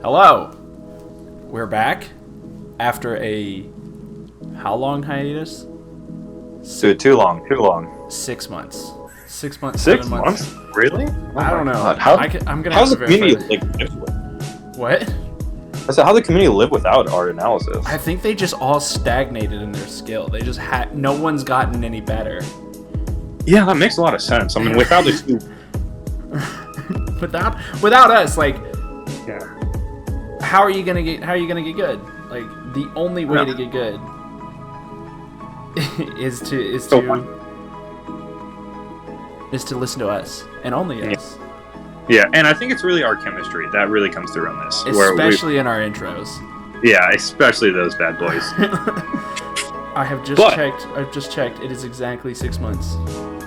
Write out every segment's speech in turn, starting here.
Hello. We're back after a how long hiatus? Dude, too long. 6 months. 6 months. 6 7 months. months? Really? I don't know. God. I'm gonna how's have the to community verify. What? I said, how the community live without art analysis? I think they just all stagnated in their skill. They just had no one's gotten any better. Yeah, that makes a lot of sense. I mean, without the without us, like, yeah. how are you gonna get good? Like, the only way to get good is to listen to us and only us. Yeah, and I think it's really our chemistry that really comes through on this, especially in our intros. Yeah, especially those bad boys. I've just checked. It is exactly 6 months.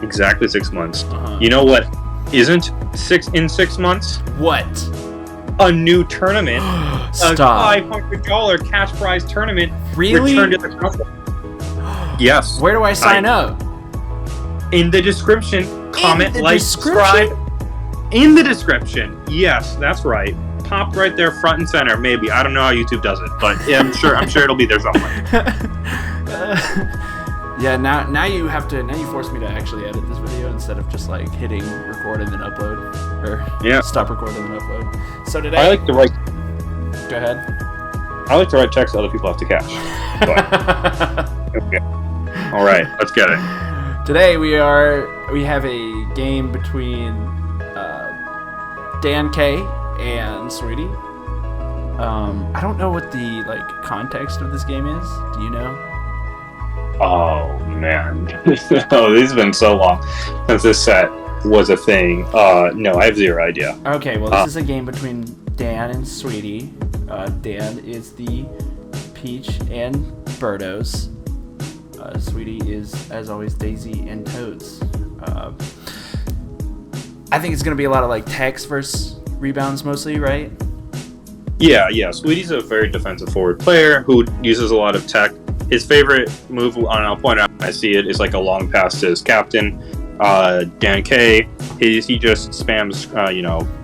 Exactly 6 months. Uh-huh. You know what isn't 6 months? What? A new tournament. Stop. A $500 cash prize tournament. Really? Returned to the console. Yes. Where do I sign up? In the description. Comment, subscribe. In the description. Yes, that's right. Popped right there, front and center. Maybe I don't know how YouTube does it, but yeah, I'm sure it'll be there somewhere. Yeah. Now you force me to actually edit this video instead of just like hitting record and then upload, or stop recording and then upload. So today I like to write. Go ahead. I like to write checks other people have to cash. Okay. All right, let's get it. Today we have a game between Dan K and Sweetie. I don't know what the context of this game is. Do you know? Oh man, this has been so long since this set was a thing. No, I have zero idea. Okay, well this is a game between Dan and Sweetie. Dan is the Peach and Birdos. Sweetie is, as always, Daisy and Toads. I think it's going to be a lot of text versus rebounds mostly, right? Yeah. Sweetie's a very defensive forward player who uses a lot of tech. His favorite move, and I'll point out when I see it, is like a long pass to his captain, Dan K. He just spams,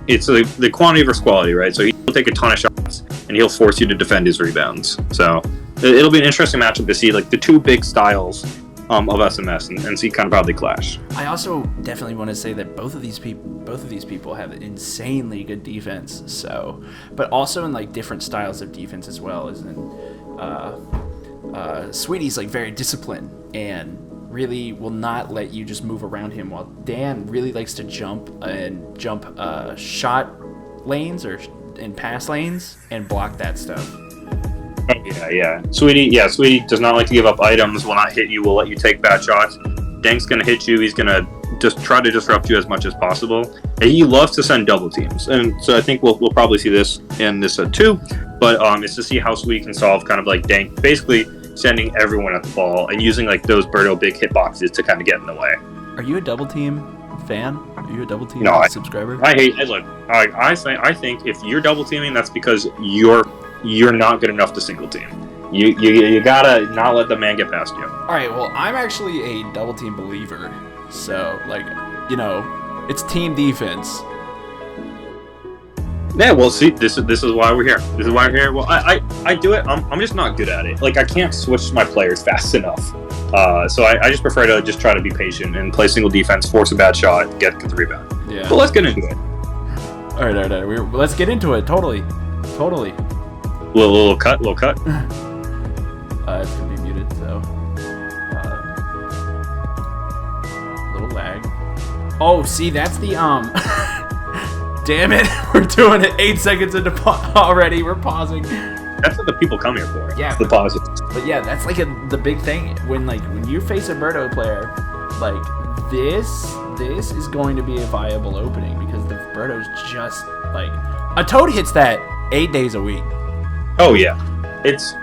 it's the quantity versus quality, right? So he'll take a ton of shots, and he'll force you to defend his rebounds. So it'll be an interesting matchup to see the two big styles of SMS and see kind of how they clash. I also definitely want to say that both of these people have insanely good defense. So, but also in different styles of defense as well. As in, Sweetie's very disciplined and really will not let you just move around him, while Dan really likes to jump shot lanes and pass lanes and block that stuff. Oh, yeah. Sweetie does not like to give up items, will not hit you, will let you take bad shots. Dank's going to hit you, he's going to just try to disrupt you as much as possible. And he loves to send double teams. And so I think we'll probably see this in this set too. But it's to see how Sweetie can solve kind of Dank basically sending everyone at the ball and using those Birdo big hitboxes to kind of get in the way. Are you a double team fan? Are you a double team subscriber? I think if you're double teaming, that's because you're not good enough to single team. You gotta not let the man get past you. All right. Well, I'm actually a double team believer. So it's team defense. Yeah. Well, see, this is why we're here. This is why we're here. Well, I do it. I'm just not good at it. I can't switch my players fast enough. So I just prefer to just try to be patient and play single defense, force a bad shot, get the rebound. Yeah. But let's get into it. All right. Let's get into it. Totally. Little cut. It's gonna be muted, so little lag. Oh, see, that's the Damn it, we're doing it 8 seconds into already. We're pausing. That's what the people come here for. Yeah, the pauses. But yeah, that's the big thing when you face a Birdo player, this is going to be a viable opening because the Birdo's just a Toad hits that 8 days a week. Oh yeah, it's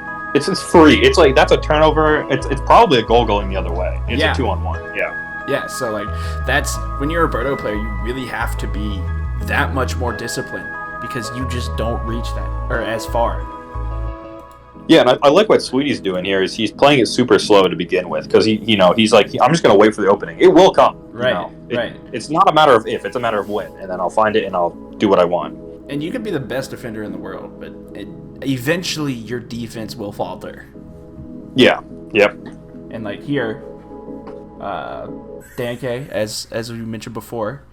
free. It's that's a turnover. It's probably a goal going the other way. It's a 2-on-1. Yeah. So that's when you're a Birdo player, you really have to be that much more disciplined because you just don't reach that or as far. Yeah, and I like what Sweetie's doing here is he's playing it super slow to begin with because he's like I'm just gonna wait for the opening. It will come. Right. Right. It's not a matter of if, it's a matter of when, and then I'll find it and I'll do what I want. And you could be the best defender in the world, but eventually your defense will falter. Yeah. Yep. And like here, Danke, as we mentioned before,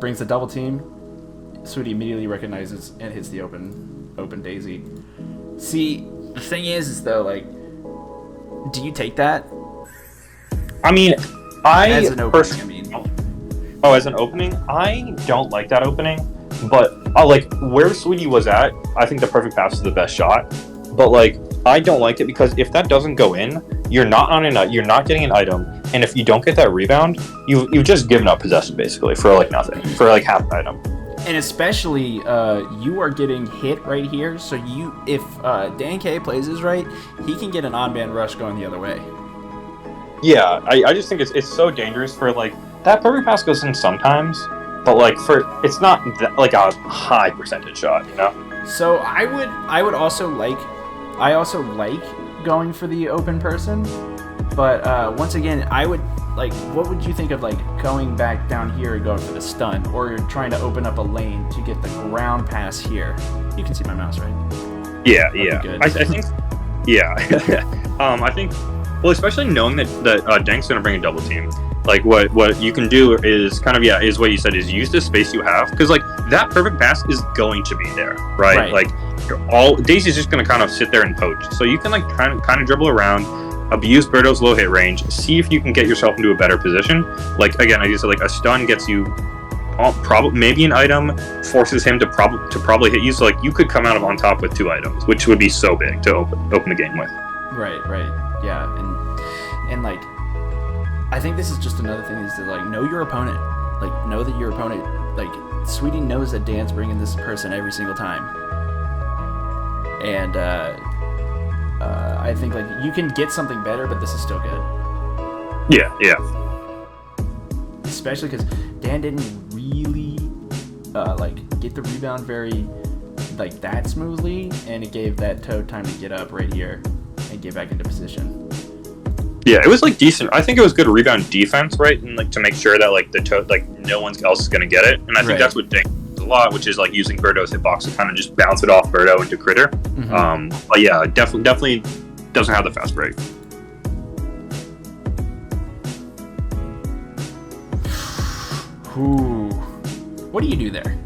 brings the double team. Sweetie immediately recognizes and hits the open daisy. See, the thing is though, like, do you take that? I mean, as an opening, as an opening, I don't like that opening. But like where Sweetie was at, I think the perfect pass is the best shot. But like, I don't like it because if that doesn't go in, you're not getting an item, and if you don't get that rebound, you've just given up possession basically for like nothing, for like half an item. And especially, you are getting hit right here. So if Danke plays this right, he can get an on-man rush going the other way. Yeah, I just think it's so dangerous for like that perfect pass goes in sometimes, but like it's not like a high percentage shot, you know. So I also like going for the open person, but once again, I would like. What would you think of like going back down here and going for the stun, or you're trying to open up a lane to get the ground pass here? You can see my mouse, right? Yeah, Good. I think, yeah. I think, well, especially knowing that Dank's gonna bring a double team. Like what you can do is kind of is what you said, is use the space you have, because like that perfect pass is going to be there, right? Like Daisy's just gonna kind of sit there and poach, so you can like kind of dribble around, abuse Birdo's low hit range, see if you can get yourself into a better position. Like again, I said, like a stun gets you probably maybe an item, forces him to probably hit you, so like you could come out of on top with 2 items, which would be so big to open the game with. Right, yeah, and like. I think this is just another thing, is to like know your opponent. Like know that your opponent, like Sweetie knows that Dan's bringing this person every single time. And I think like you can get something better, but this is still good. Yeah. Especially because Dan didn't really like get the rebound very like that smoothly, and it gave that Toad time to get up right here and get back into position. Yeah, it was like decent. I think it was good rebound defense, right? And like to make sure that like no one else is gonna get it. And I think that's what Dank does a lot, which is like using Birdo's hitbox to kind of just bounce it off Birdo into Critter. Mm-hmm. But yeah, definitely doesn't have the fast break. Ooh. What do you do there?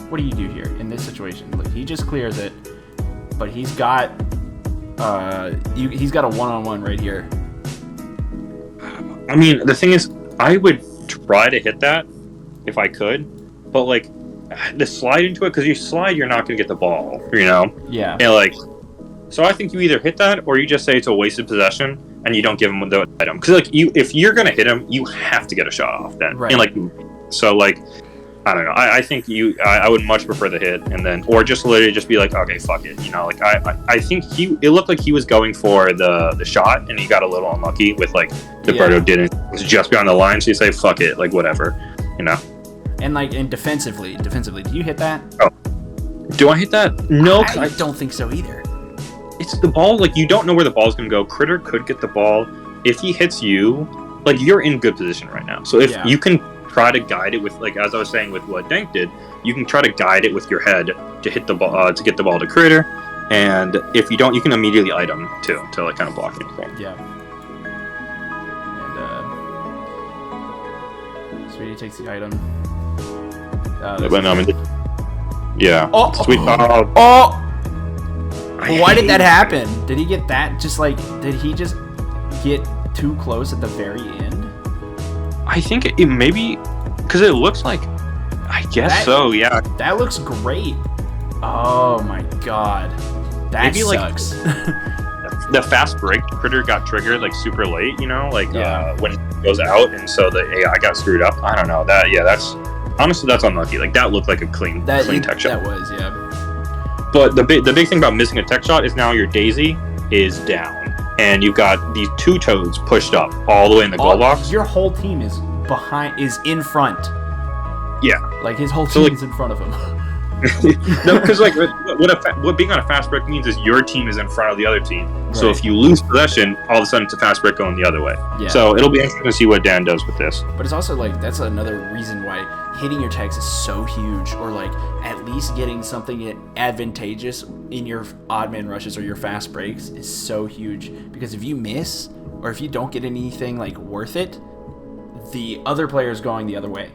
What do you do here in this situation? Look, he just clears it, but he's got he's got a one-on-one right here. I mean, the thing is, I would try to hit that if I could, but like the slide into it, because you slide, you're not going to get the ball, you know? Yeah. And like, so I think you either hit that or you just say it's a wasted possession and you don't give him the item. Because like if you're going to hit him, you have to get a shot off then. Right. And like, so like, I don't know. I think I would much prefer the hit, and then, or just literally just be like, okay, fuck it. You know, like I think it looked like he was going for the shot, and he got a little unlucky with like the Birdo didn't. It was just beyond the line, so you say, fuck it, like whatever, you know. And like, and defensively, do you hit that? Oh, do I hit that? No, I don't think so either. It's the ball. Like you don't know where the ball's gonna go. Critter could get the ball if he hits you. Like you're in good position right now. So if you can try to guide it with, like as I was saying with what Dank did, you can try to guide it with your head to hit the ball, to get the ball to Critter, and if you don't, you can immediately item too to like kind of block anything. Yeah. And Sweetie takes the item. Yeah. Oh. Sweet. Why did that happen? Did he get that? Did he just get too close at the very end? I think it maybe because it looks like. I guess so. Yeah. That looks great. Oh my god. That maybe sucks. Like the fast break Critter got triggered like super late. You know, like when it goes out, and so the AI got screwed up. I don't know that. Yeah, that's honestly that's unlucky. Like that looked like a clean tech shot. That was But the big thing about missing a tech shot is now your Daisy is down. And you've got these 2 Toads pushed up all the way in the goal box. Your whole team is in front. Yeah. Like his whole team is in front of him. No, because like what being on a fast break means is your team is in front of the other team. Right. So if you lose possession, all of a sudden it's a fast break going the other way. Yeah. So it'll be interesting to see what Dan does with this. But it's also like that's another reason why hitting your techs is so huge, or like at least getting something advantageous in your odd man rushes or your fast breaks is so huge, because if you miss or if you don't get anything like worth it, the other player is going the other way.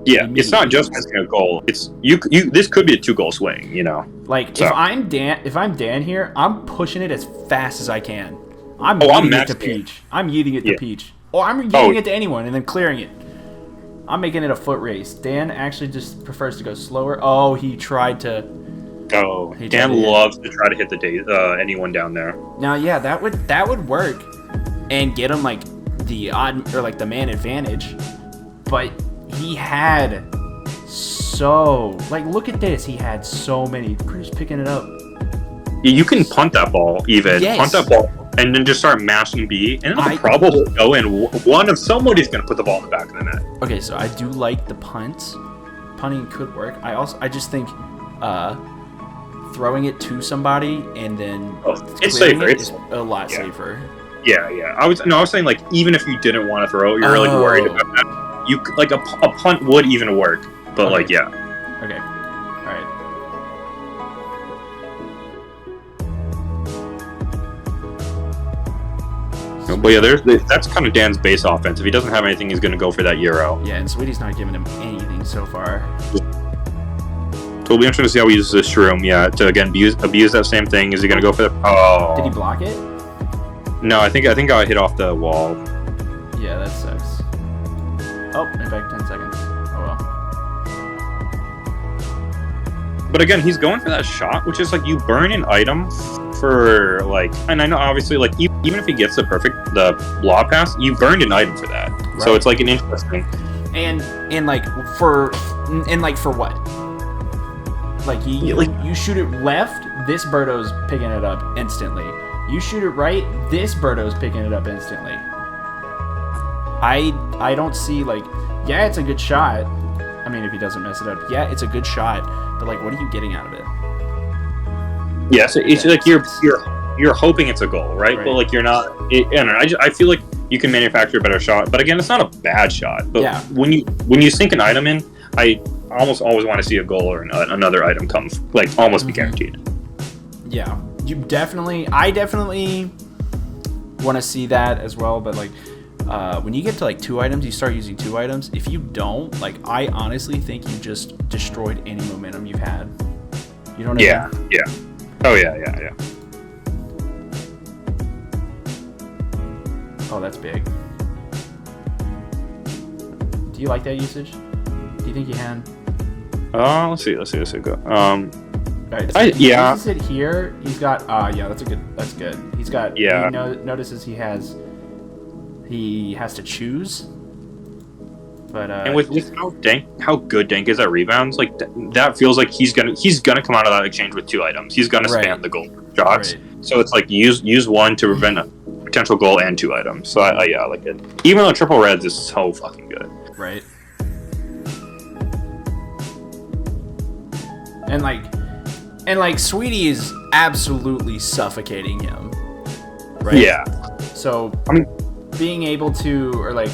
Yeah, it's not just missing a goal. It's you. This could be a 2-goal swing. Like so. if I'm Dan here, I'm pushing it as fast as I can. I'm yeeting it to Peach. I'm yeeting it to Peach. Or I'm yeeting it to anyone and then clearing it. I'm making it a foot race. Dan actually just prefers to go slower. Oh, he tried to. Oh, Dan loves to try to hit anyone down there. Now, yeah, that would work, and get him like the odd or like the man advantage, but he had look at this. He had so many. Chris picking it up. Yeah, you can punt that ball even. Yes. Punt that ball. And then just start mashing B, and then the problem will go in. One of somebody's going to put the ball in the back of the net. Okay, so I do like the punts. Punting could work. I just think throwing it to somebody and then it's safer. It's a lot safer. Yeah. I was saying like even if you didn't want to throw it, you're really worried about that. You like a punt would even work, but Okay. like yeah. Okay. All right. But yeah, that's kind of Dan's base offense. If he doesn't have anything, he's going to go for that Euro. Yeah, and Sweetie's not giving him anything so far. So it'll be interesting to see how he uses this Shroom. Yeah, to again abuse that same thing. Is he going to go for the? Oh. Did he block it? No, I think I hit off the wall. Yeah, that sucks. Oh, in fact, 10 seconds. Oh well. But again, he's going for that shot, which is like you burn an item for like, and I know obviously like even if he gets the law pass, you burned an item for that. Right. So it's like an interesting. And for what? Like you shoot it left, this Birdo's picking it up instantly. You shoot it right, this Birdo's picking it up instantly. I don't see like, yeah, it's a good shot. I mean, if he doesn't mess it up, yeah, it's a good shot. But like, what are you getting out of it? Yeah, so it's like you're hoping it's a goal, right? But like you're not. I don't know. I feel like you can manufacture a better shot, but again, it's not a bad shot. But when you sink an item in, I almost always want to see a goal or another item come, like almost be guaranteed. Yeah, I definitely want to see that as well. But like, when you get to like 2 items, you start using 2 items. If you don't, like, I honestly think you just destroyed any momentum you've had. You know what I mean? Yeah. Oh yeah. Oh, that's big. Do you like that usage? Do you think you can? Let's see. Go. Right, so he uses it here. He's got. Yeah, that's good. He's got. Yeah. He notices he has to choose. But and with how good Dank is at rebounds, like that feels like he's gonna come out of that exchange with 2 items. He's gonna spam the goal shots. Right. So it's like use one to prevent a potential goal and 2 items. So I like it. Even though triple reds is so fucking good. Right. And like Sweetie is absolutely suffocating him. Right? Yeah. So being able to, or like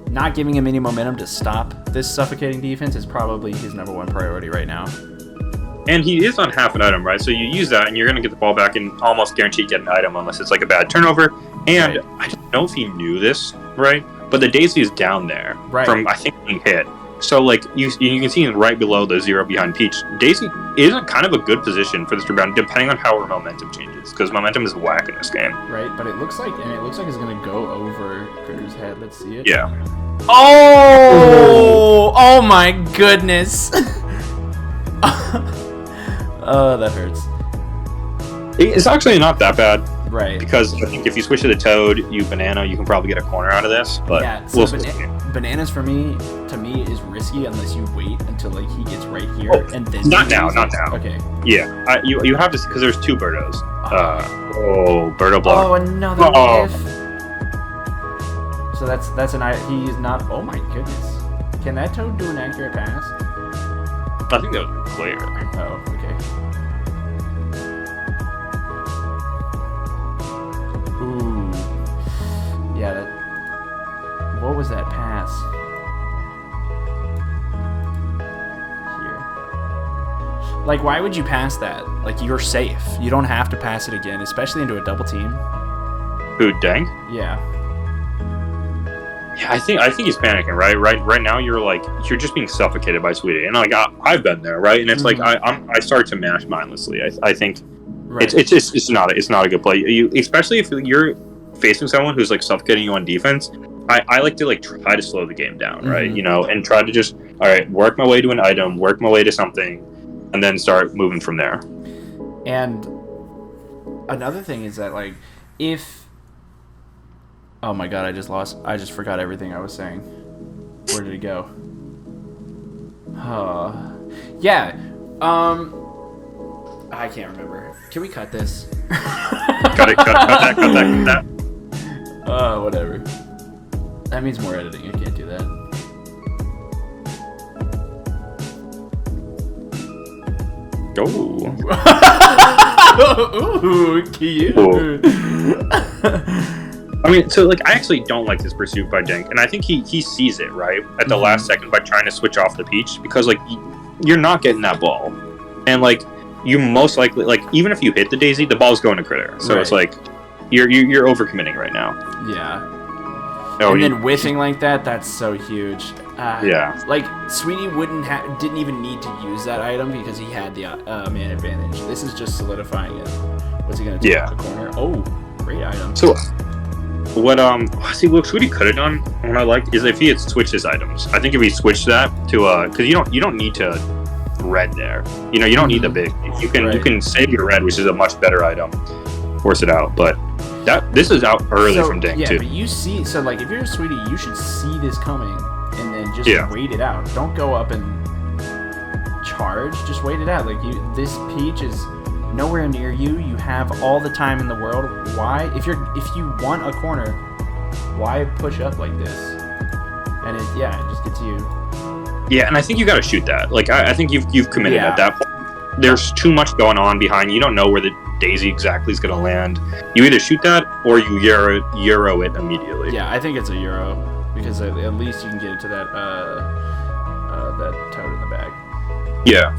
not giving him any momentum to stop this suffocating defense is probably his number 1 priority right now. And he is on half an item, right? So you use that and you're going to get the ball back and almost guaranteed get an item unless it's like a bad turnover. And I don't know if he knew this, right? But the Daisy is down there from, I think, being hit. So like you can see right below the 0 behind Peach. Daisy is in kind of a good position for this rebound, depending on how her momentum changes, because momentum is whack in this game. Right, but it looks like it's going to go over Critter's head. Let's see it. Yeah. Oh my goodness. Oh, that hurts. It's actually not that bad. Right. Because I think if you switch to the Toad, you Banana, you can probably get a corner out of this. But yeah, so Bananas to me is risky unless you wait until like he gets right here and then. Not now. Okay. Yeah, you have to, because there's 2 Birdos. Birdo block. Oh, another whiff. So that's he's not. Oh my goodness. Can that Toad do an accurate pass? I think that was clear. Oh, okay. Ooh. Yeah, what was that pass? Like, why would you pass that? Like, you're safe. You don't have to pass it again, especially into a double team. Who, Dank? Yeah. Yeah, I think he's panicking, right? Right now, you're just being suffocated by Sweetie, and like I've been there, right? And it's like I start to mash mindlessly. I think it's not a good play. You, especially if you're facing someone who's like suffocating you on defense. I like to like try to slow the game down, right? You know, and try to just work my way to an item, work my way to something, and then start moving from there. And another thing is that like if oh my god, I just forgot everything I was saying. Where did it go? Yeah. I can't remember. Can we cut this? cut that. Whatever. That means more editing. I can't do that. Oh. Ooh, cute. I mean, so like I actually don't like this pursuit by Dank, and I think he sees it right at the last second by trying to switch off the Peach, because like you're not getting that ball, and like you most likely, like even if you hit the Daisy, the ball's going to Critter, so it's like you're overcommitting right now. Yeah. Oh, and then whiffing like that, that's so huge. Yeah. Like Sweetie didn't even need to use that item because he had the man advantage. This is just solidifying it. What's he gonna do? Yeah. The corner. Oh, great item. So what Sweetie could have done, what I liked, is if he had switched his items. I think if he switched that to because you don't need to red there. You know, you don't need the big. You can save your red, which is a much better item. Force it out, but this is out early from Dank too. Yeah, but you see, so like if you're a Sweetie, you should see this coming and then just wait it out. Don't go up and charge. Just wait it out. Like this Peach is nowhere near you. You have all the time in the world. Why, if you want a corner, why push up like this? And it just gets you. Yeah, and I think you got to shoot that. Like I think you've committed at that point. There's too much going on behind you. You don't know where the Daisy exactly is going to land. You either shoot that or you Euro it immediately. Yeah, I think it's a Euro because at least you can get it to that toad in the bag. Yeah.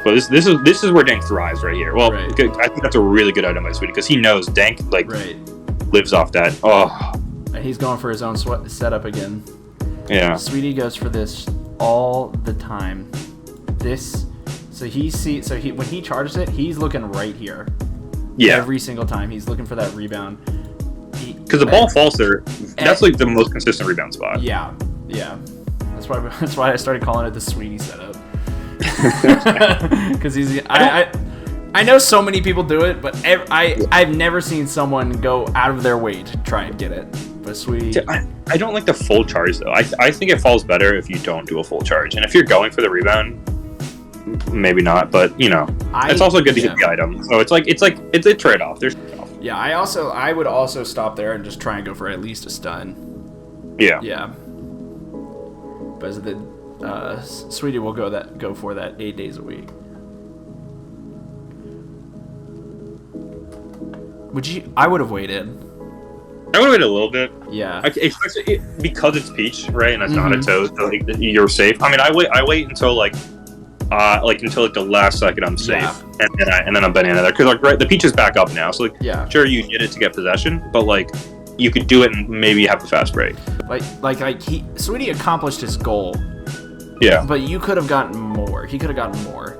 But this is where Dank thrives right here. Well, I think that's a really good item by Sweetie because he knows Dank lives off that. Oh. And he's going for his own setup again. Yeah. Sweetie goes for this all the time. So when he charges it, he's looking right here. Yeah. Every single time he's looking for that rebound. Because the ball falls there. That's like the most consistent rebound spot. Yeah. That's why I started calling it the Sweetie setup. Because I know so many people do it, but I've never seen someone go out of their way to try and get it. But Sweetie, I don't like the full charge though. I think it falls better if you don't do a full charge, and if you're going for the rebound, maybe not. But you know, it's also good to get the item. So it's a trade-off. There's yeah. I would also stop there and just try and go for at least a stun. Yeah. Yeah. But the Sweetie will go for that 8 days a week. I would have waited. I would have waited a little bit. Yeah. Especially because it's Peach, right? And it's not a Toad, so like, you're safe. I mean, I wait until until the last second I'm safe, and then I'm banana there because the Peach is back up now. So sure you did it to get possession, but like you could do it and maybe have a fast break. Sweetie accomplished his goal. Yeah. But you could have gotten more. He could have gotten more.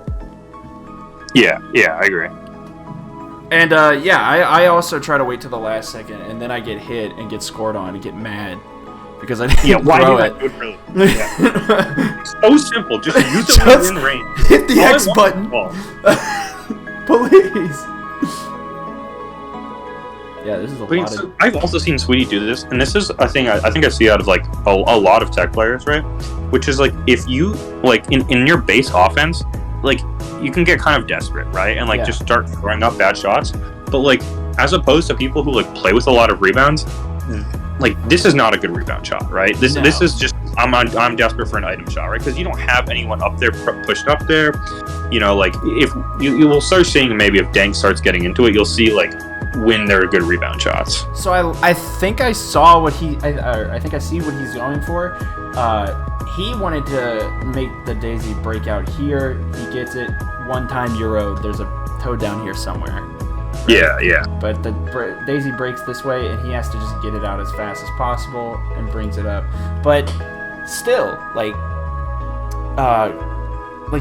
Yeah, I agree. And I also try to wait till the last second, and then I get hit and get scored on and get mad because I didn't throw it. So simple. Just use it when you're in range. Hit the X button. Please. Yeah, this is a lot of... I've also seen Sweetie do this, and this is a thing I think I see out of like a lot of tech players, right? Which is like if you like in your base offense, like you can get kind of desperate, right? And like just start throwing up bad shots. But like as opposed to people who like play with a lot of rebounds, like this is not a good rebound shot, right? This is just I'm desperate for an item shot, right? Because you don't have anyone up there pushed up there. You know, like if you will start seeing maybe if Dank starts getting into it, you'll see like when there are good rebound shots. So I think I saw what I think I see what he's going for. He wanted to make the Daisy break out here. He gets it. one-time Euro, there's a toad down here somewhere. Yeah. But Daisy breaks this way, and he has to just get it out as fast as possible and brings it up. But still, like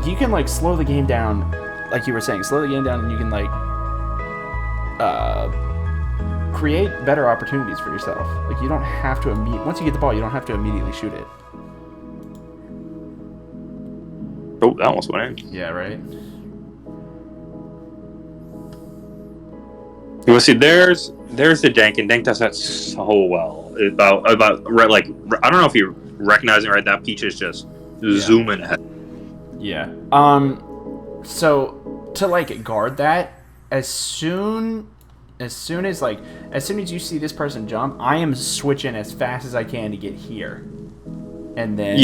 you can like slow the game down, like you were saying, slow the game down, and you can like create better opportunities for yourself. Like you don't have to once you get the ball, you don't have to immediately shoot it. Oh, that almost went in. Yeah, right. You see, there's the Dank, and Dank does that so well. About like, I don't know if you're recognizing right, that Peach is just zooming ahead. Yeah. So to like guard that, as soon as you see this person jump, I am switching as fast as I can to get here, and then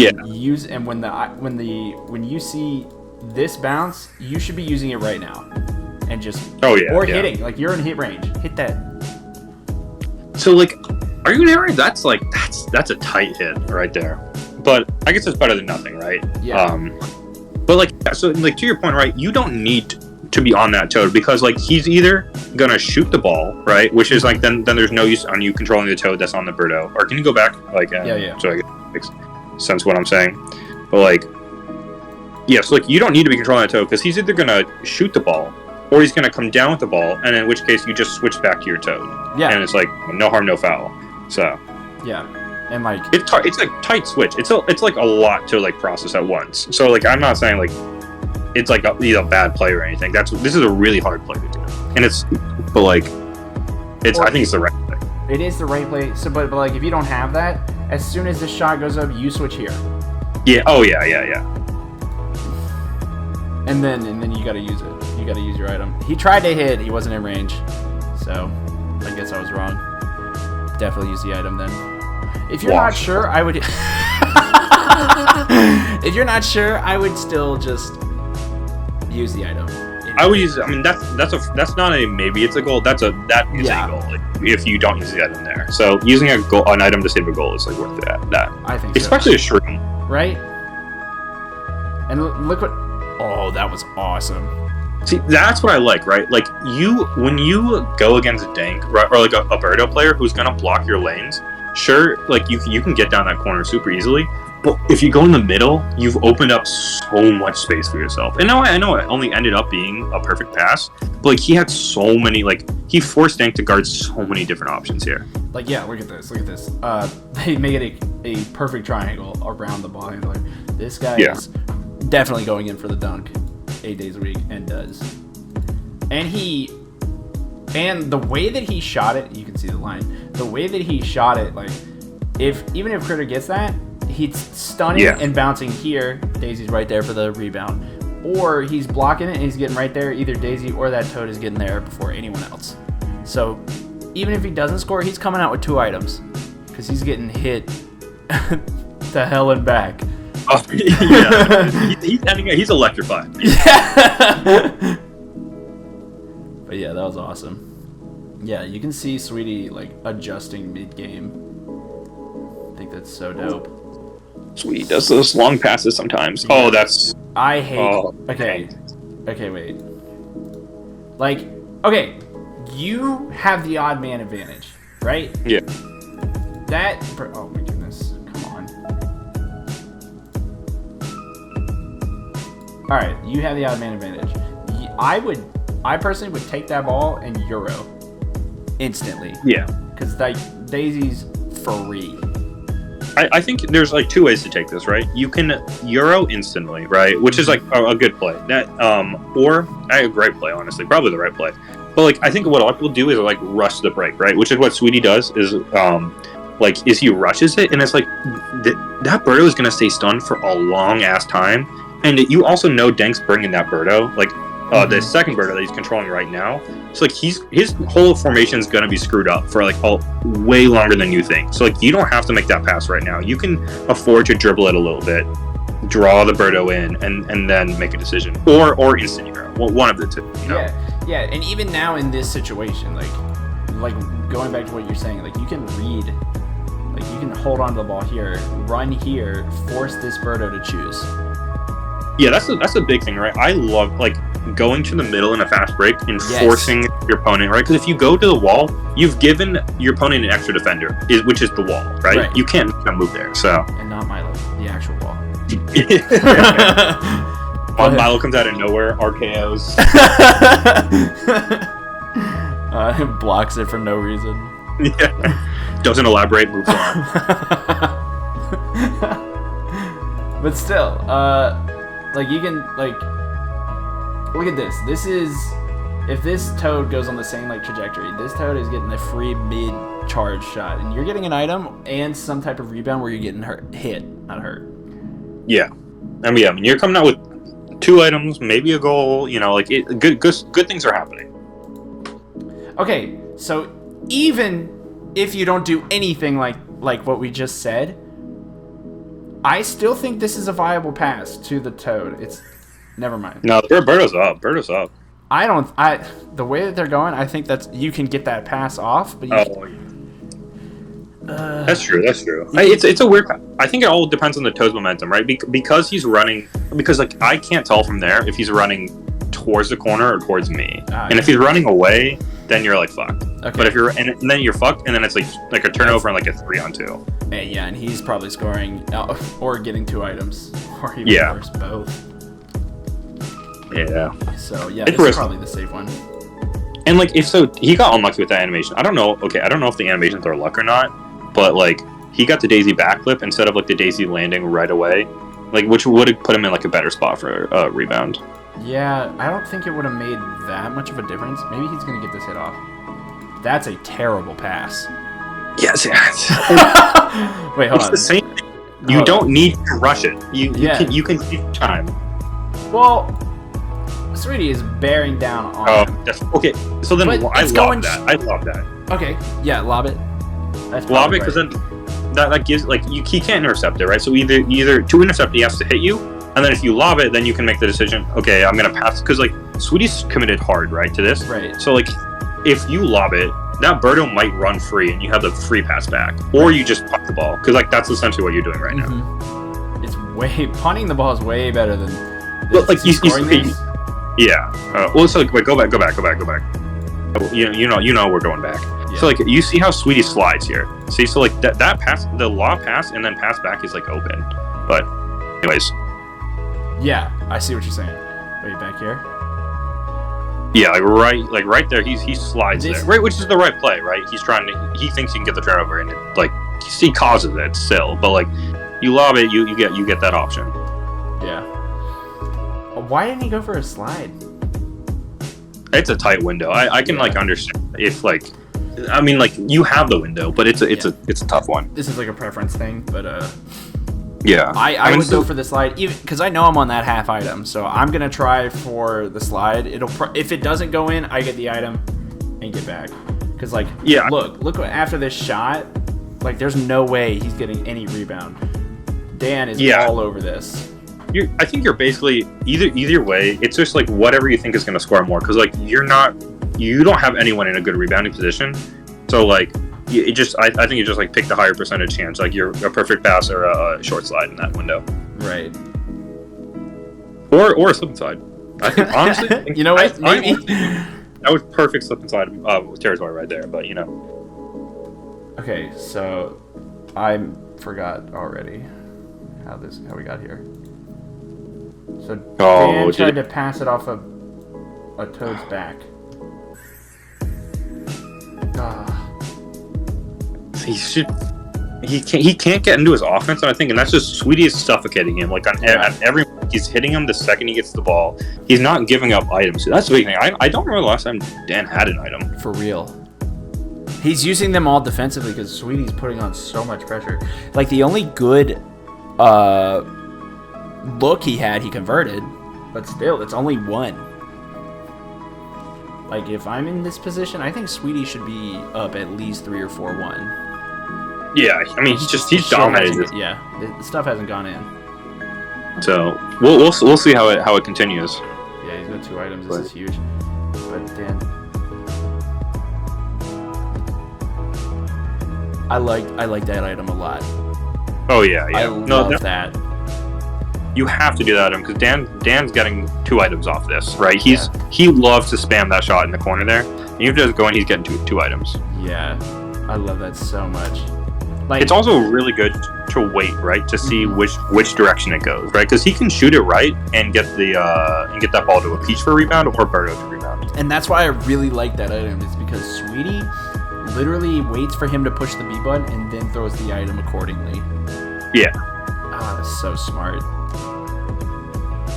when you see this bounce, you should be using it right now, and just hitting, like you're in hit range, hit that. So like, are you in hit range? That's a tight hit right there. But I guess it's better than nothing, right? Yeah. But like, so like to your point, right? You don't need to be on that toad, because like he's either gonna shoot the ball, right? Which is like then there's no use on you controlling the toad that's on the Birdo. Or can you go back? Like so I guess it makes sense what I'm saying. But like, so like you don't need to be controlling that toad, because he's either gonna shoot the ball or he's gonna come down with the ball, and in which case you just switch back to your toad. Yeah. And it's like no harm, no foul. So yeah. And like it's a tight switch. It's like a lot to like process at once. So like I'm not saying like it's like he's a bad play or anything. This is a really hard play to do, and I think it's the right play. It is the right play. So but like if you don't have that, as soon as the shot goes up, you switch here. Yeah. Oh yeah. And then you gotta use it. You gotta use your item. He tried to hit. He wasn't in range. So I guess I was wrong. Definitely use the item then. If you're not sure, I would. If you're not sure, I would still just use the item. I would use. I mean, that's not a maybe. It's a goal. That is a goal. Like, if you don't use the item there, so using an item to save a goal is like worth that. I think, especially a shroom, right? And look what. Oh, that was awesome. See, that's what I like, right? Like when you go against a Dank, right, or like a Birdo player who's gonna block your lanes. Sure, like you can get down that corner super easily, but if you go in the middle, you've opened up so much space for yourself. And now I know it only ended up being a perfect pass, but like he had so many, like he forced Dank to guard so many different options here. Like look at this. They make it a perfect triangle around the ball handler. This guy is definitely going in for the dunk 8 days a week, and does. And the way that he shot it, you can see the line. The way that he shot it, like, even if Critter gets that, he's stunning and bouncing here. Daisy's right there for the rebound. Or he's blocking it and he's getting right there. Either Daisy or that toad is getting there before anyone else. So even if he doesn't score, he's coming out with 2 items. Because he's getting hit to hell and back. Oh, yeah. He's electrified. Yeah. But yeah, that was awesome. Yeah, you can see Sweetie like adjusting mid-game. I think that's so dope. Sweetie does those long passes sometimes. Yeah. Oh, that's... I hate... Oh, okay, wait. Like, okay, you have the odd man advantage, right? Yeah. Oh my goodness, come on. Alright, you have the odd man advantage. I personally would take that ball and Euro instantly. Yeah. Because Daisy's free. I think there's like 2 ways to take this, right? You can Euro instantly, right? Which is like a good play. Or a great play, honestly. Probably the right play. But like I think what a lot of people do is like rush the break, right? Which is what Sweetie does is he rushes it, and it's like that Birdo is gonna stay stunned for a long ass time. And you also know Dank's bringing that Birdo, like the second Birdo that he's controlling right now. So like his whole formation is gonna be screwed up for like way longer than you think. So like you don't have to make that pass right now. You can afford to dribble it a little bit, draw the Birdo in, and then make a decision, or instant Euro. One of the two. You know? Yeah. And even now in this situation, like going back to what you're saying, like you can read, like you can hold on to the ball here, run here, force this Birdo to choose. Yeah, that's a big thing, right? I love, like, going to the middle in a fast break and Yes. forcing your opponent, right? Because if you go to the wall, you've given your opponent an extra defender, which is the wall, right? Right. You can't make them move there. So And not Milo, the actual wall. Milo comes out of nowhere, RKOs. It blocks it for no reason. Yeah. Doesn't elaborate, moves on. But still, like you can look at this. This is if this Toad goes on the same like trajectory. This Toad is getting a free mid charge shot, and you're getting an item and some type of rebound where you're getting hit, not hurt. Yeah. I mean, you're coming out with 2 items, maybe a goal. You know, like good things are happening. Okay, so even if you don't do anything like what we just said, I still think this is a viable pass to the Toad. It's never mind. No, Birdo's up. Birdo's up. The way that they're going, I think that's you can get that pass off, but That's true. That's true. It's a weird. I think it all depends on the Toad's momentum, right? Because he's running. Because like I can't tell from there if he's running towards the corner or towards me. And if he's running away, then you're like fucked. Okay. But if you're and then you're fucked, and then it's like a turnover and like a 3-on-2. Yeah, and he's probably scoring or getting 2 items, or even worse, both. Yeah. So yeah, It's this is risky. probably the safe one. And like if so, he got unlucky with that animation. I don't know. Okay, I don't know if the animations are luck or not, but like he got the Daisy backflip instead of like the Daisy landing right away, like which would have put him in like a better spot for a rebound. Yeah, I don't think it would have made that much of a difference. Maybe he's gonna get this hit off. That's a terrible pass. Yes. Wait, hold It's on. the same thing. You don't need to rush it. You can keep time. Well, Sweetie is bearing down on. Oh, that's okay. So then But I it's love going- that. I love that. Okay, yeah, lob it. That's Lob probably it because right. then that gives like he can't intercept it, right? So either to intercept he has to hit you, and then if you lob it, then you can make the decision. Okay, I'm gonna pass because like Sweetie's committed hard, right, to this. Right. So like if you lob it, that Birdo might run free and you have the free pass back, or you just punt the ball because like that's essentially what you're doing right now. Mhm. It's way punting the ball is way better than. But like you scoring see, this. yeah. Well, so like wait, go back. Oh, you know we're going back. Yeah. So like you see how Sweetie slides here. See, so like that pass, the lob pass and then pass back is like open. But anyways, Yeah, I see what you're saying. Wait, back here. yeah, like right there, he slides This- there, right, which is the right play, right? He thinks he can get the turnover, and it, like he causes it still, but like you lob it, you get that option. Yeah. Why didn't he go for a slide? It's a tight window. I can like understand if like, I mean like you have the window, but it's a tough one. This is like a preference thing, but Yeah, I mean, would go for the slide, even because I know I'm on that half item, so I'm gonna try for the slide. If it doesn't go in, I get the item and get back. Because like, Yeah. look after this shot, like there's no way he's getting any rebound. Dan is all over this. I think you're basically either way. It's just like whatever you think is going to score more, because like you don't have anyone in a good rebounding position. So like I think you just like pick the higher percentage chance. Like you're a perfect pass or a short slide in that window, Right. or a slip and slide. I think honestly, You know what? Maybe. that was perfect slip and slide territory right there. But you know, Okay, so I forgot already how we got here. So Dan tried to pass it off a Toad's back. he can't get into his offense, and I think, and that's just Sweetie is suffocating him. Like at every he's hitting him the second he gets the ball. He's not giving up items. That's the big thing. I don't remember the last time Dan had an item. For real. He's using them all defensively because Sweetie's putting on so much pressure. Like the only good look he had, he converted, but still, it's only one. Like if I'm in this position, I think Sweetie should be up at least 3 or 4-1. Yeah, I mean he's dominated. Yeah, the stuff hasn't gone in. So we'll see how it continues. Yeah, he's got 2 items. This is huge. But Dan, I like that item a lot. Oh yeah. I love that. you have to do that item because Dan's getting 2 items off this, right? He loves to spam that shot in the corner there. And you just go and he's getting two items. Yeah, I love that so much. Like, it's also really good to wait, right, to see which direction it goes, right? Because he can shoot it right and get that ball to a Peach for a rebound or Birdo to rebound. And that's why I really like that item, is because Sweetie literally waits for him to push the B button and then throws the item accordingly. Yeah. Ah, that's so smart.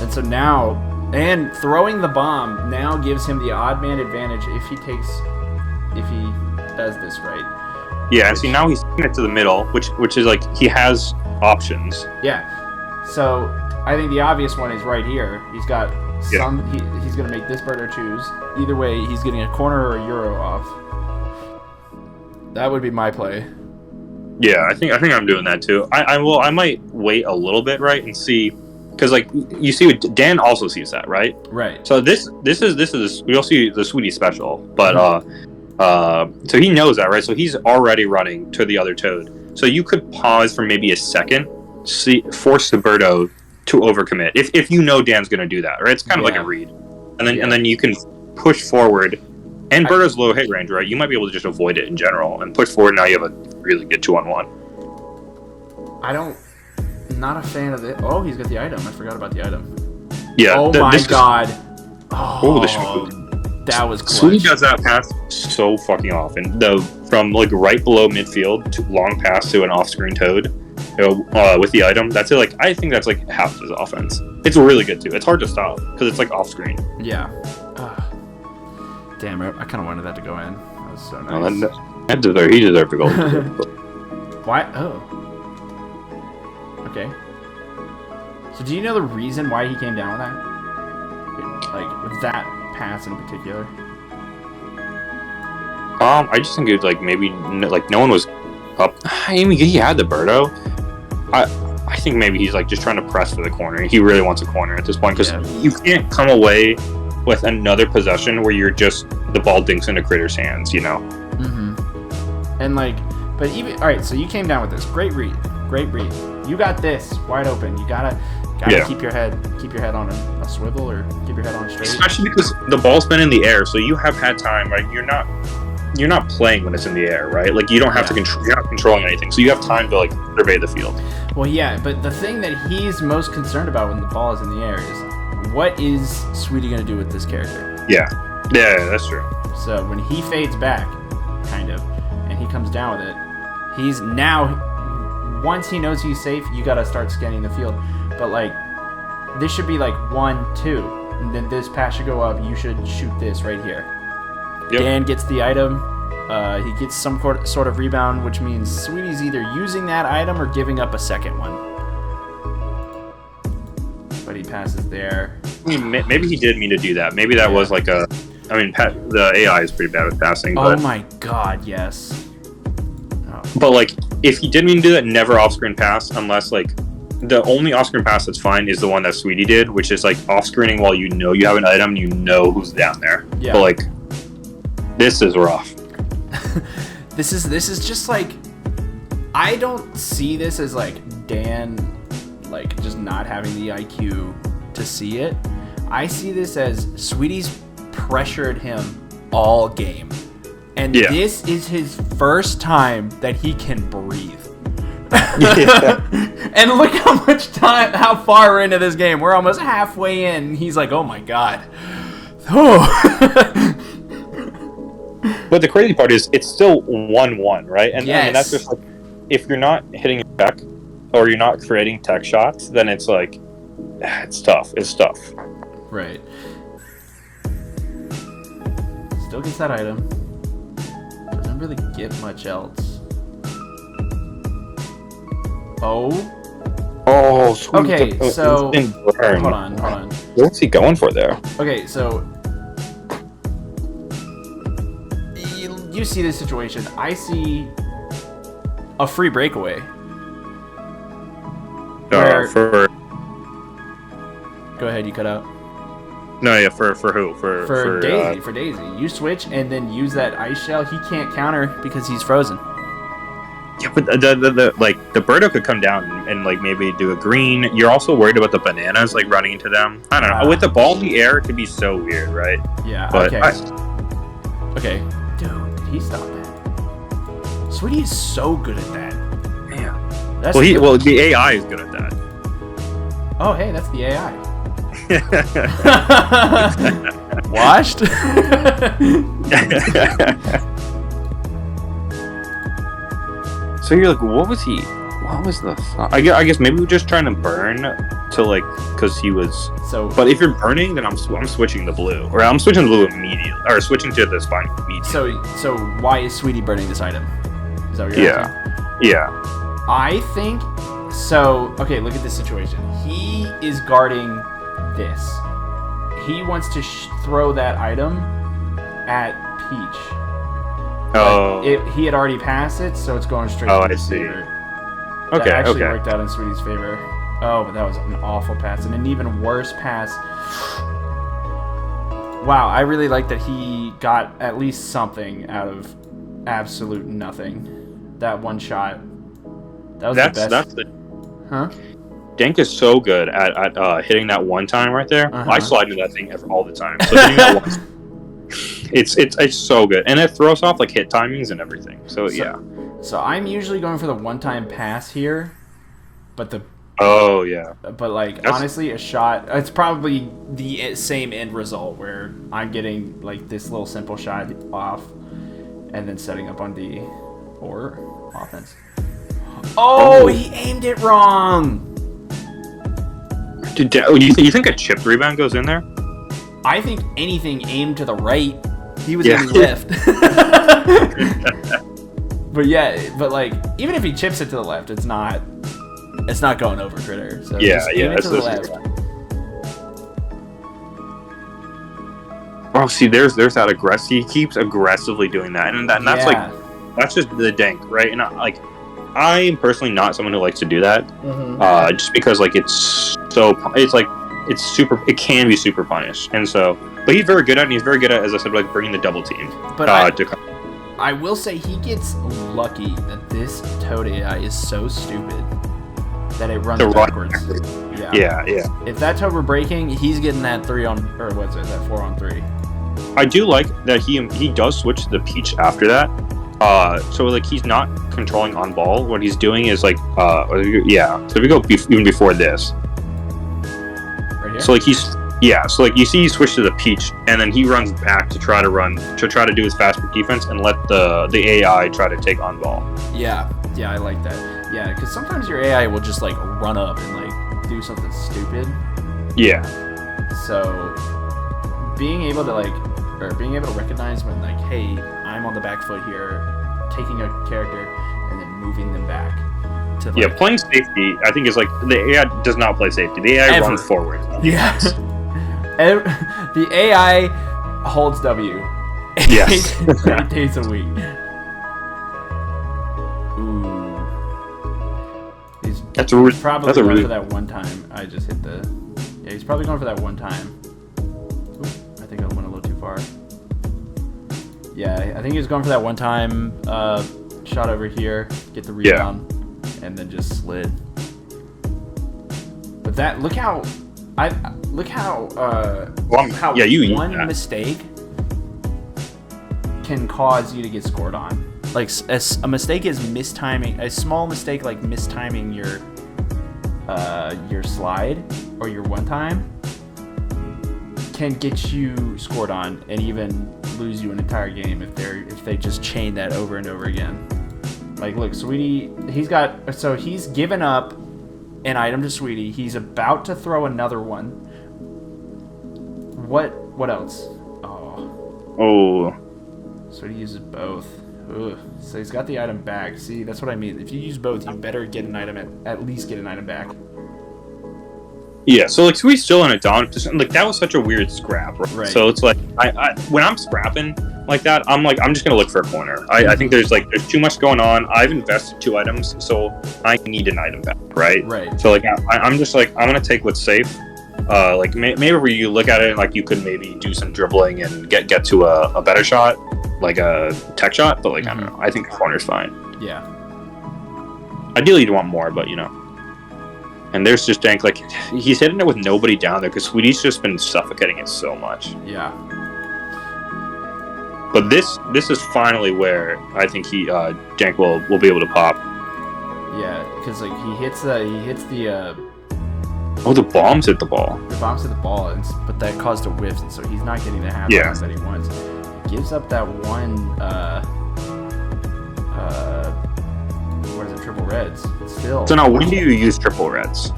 And so now, and throwing the bomb now gives him the odd man advantage if he does this right. Yeah, and see now he's taking it to the middle, which is like he has options. Yeah. So I think the obvious one is right here. He's got some. He's gonna make this Birdo choose. Either way, he's getting a corner or a Euro off. That would be my play. Yeah, I think I'm doing that too. I might wait a little bit, right, and see, because like you see, Dan also sees that, right? Right. So this is we'll see the Sweetie special, but so he knows that, right? So he's already running to the other Toad. So you could pause for maybe a second, force the Birdo to overcommit if you know Dan's going to do that, right? It's kind of like a read, and then you can push forward. And Birdo's low hit range, right? You might be able to just avoid it in general and push forward. Now you have a really good 2-on-1. Not a fan of it. Oh, he's got the item. I forgot about the item. Yeah. Oh my god. That was clutch. Sweetie does that pass so fucking often. From like right below midfield to long pass to an off-screen Toad, with the item. That's it. Like I think that's like half his offense. It's really good too. It's hard to stop because it's like off-screen. Yeah. Damn it! I kind of wanted that to go in. That was so nice. He deserved a goal. Why? Oh. Okay. So do you know the reason why he came down with that? Like with that pass in particular? I just think it was like maybe like no one was up. I mean, he had the Birdo. I think maybe he's like just trying to press for the corner. He really wants a corner at this point because you can't come away with another possession where you're just the ball dinks into Critter's hands, you know. And like, but even all right. So you came down with this great read. You got this wide open. You gotta keep your head on a swivel or keep your head on straight. Especially because the ball's been in the air, so you have had time. Right, you're not playing when it's in the air, right? Like you don't have to control. You're not controlling anything, so you have time to like survey the field. Well, yeah, but the thing that he's most concerned about when the ball is in the air is what is Sweetie gonna do with this character? Yeah, that's true. So when he fades back, kind of, and he comes down with it, he's now. Once he knows he's safe, you gotta start scanning the field. But like, this should be like 1-2, and then this pass should go up. You should shoot this right here. Yep. Dan gets the item. He gets some sort of rebound, which means Sweetie's either using that item or giving up a second one. But he passes there. I mean, maybe he did mean to do that. Maybe that was like a. I mean, the AI is pretty bad with passing. But, oh my god, yes. Oh. But like, if he did mean to do that, never off-screen pass unless like the only off-screen pass that's fine is the one that Sweetie did, which is like off-screening while you know you have an item, you know who's down there. Yeah. But like, this is rough. This is just like, I don't see this as like Dan like just not having the IQ to see it. I see this as Sweetie's pressured him all game. And this is his first time that he can breathe. And look how far we're into this game. We're almost halfway in. He's like, oh my god. Oh. But the crazy part is it's still 1-1, right? And I mean, that's just like, if you're not hitting your tech or you're not creating tech shots, then it's like, it's tough. It's tough. Right. Still gets that item. Doesn't really get much else. Oh, sweet. Okay, so hold on. What's he going for there? Okay, so you see this situation. I see a free breakaway. For go ahead, you cut out. No, yeah, for who? For Daisy. For Daisy. You switch and then use that ice shell. He can't counter because he's frozen. Yeah, but the Birdo could come down and like maybe do a green. You're also worried about the bananas like running into them. I don't know. With the ball in the air, it could be so weird, right? Yeah. But okay. Okay. Dude, did he stop that? Sweetie is so good at that. Man. That's Well, the AI is good at that. Oh, hey, that's the AI. Washed? So you're like, what was the thought? I guess maybe we're just trying to burn to like, because he was. So. But if you're burning, then I'm switching the blue, or I'm switching the blue immediately, or switching to the spine immediately. So why is Sweetie burning this item? Is that what you're asking? Yeah. I think so. Okay, look at this situation. He is guarding this. He wants to throw that item at Peach. Oh. He had already passed it, so it's going straight to the receiver. Okay, that actually worked out in Sweetie's favor. Oh, but that was an awful pass, and an even worse pass. Wow, I really like that he got at least something out of absolute nothing. That one shot. That was the best. Huh? Dank is so good at hitting that one time right there. Uh-huh. I slide into that thing all the time. So hitting that one, it's so good, and it throws off like hit timings and everything. So yeah. So I'm usually going for the one-time pass here, but honestly, a shot. It's probably the same end result where I'm getting like this little simple shot off, and then setting up on D or offense. Oh, he aimed it wrong. You think a chipped rebound goes in there? I think anything aimed to the right. He was aiming left. But like even if he chips it to the left, it's not going over Critter. So just aim it to the left. Oh, see, there's that aggressive. He keeps aggressively doing that, and that's that's just the Dank, right? And I am personally not someone who likes to do that, just because like it can be super punished, and so. But he's very good at it, and he's very good at, as I said, like bringing the double team. But I will say he gets lucky that this Toad AI is so stupid that it runs backwards. Yeah. If that Toad were breaking, he's getting that 4-on-3. I do like that he does switch to the Peach after that. So like he's not controlling on ball. What he's doing is like So if we go even before this. Right here? So like so like you see he switch to the Peach, and then he runs back to try to do his fast break defense and let the AI try to take on ball. Yeah, I like that. Yeah, because sometimes your AI will just like run up and like do something stupid. Yeah. So being able to recognize when like, hey, I'm on the back foot here, taking a character and then moving them back. To, like, playing safety, I think, is like the AI does not play safety. The AI runs forward. Yeah. The AI holds W. Yes. 8 days a week. Ooh. He's probably going for that one time. I just hit the. Yeah, he's probably going for that one time. Ooh, I think I went a little too far. Yeah, I think he was going for that one time. Shot over here, get the rebound, and then just slid. But look how one mistake can cause you to get scored on. Like a mistake is mistiming. A small mistake like mistiming your slide or your one time can get you scored on and even lose you an entire game if they just chain that over and over again. Like look, Sweetie, he's given up an item to Sweetie. He's about to throw another one. What else? Oh. Sweetie uses both. Ugh. So he's got the item back. See, that's what I mean. If you use both, you better get an item at least get an item back. Yeah, so like Sweetie's still in a dominant position. Like that was such a weird scrap, right? So it's like I when I'm scrapping like that, I'm just gonna look for a corner. I think there's too much going on. I've invested 2 items, so I need an item back, right? Right. So like I'm just like I'm gonna take what's safe. Like maybe where you look at it and like you could maybe do some dribbling and get to a better shot, like a tech shot. But like I don't know. I think the corner's fine. Yeah. Ideally, you'd want more, but And there's just Dank, like, he's hitting it with nobody down there because Sweetie's just been suffocating it so much. Yeah. But this is finally where I think Dank will be able to pop. Yeah, because like he hits the Oh, the bombs hit the ball. The bombs hit the ball, but that caused a whiff, and so he's not getting the half bounce that he wants. Gives up that one. What is it? Triple reds. Still. So now, when do you use triple reds?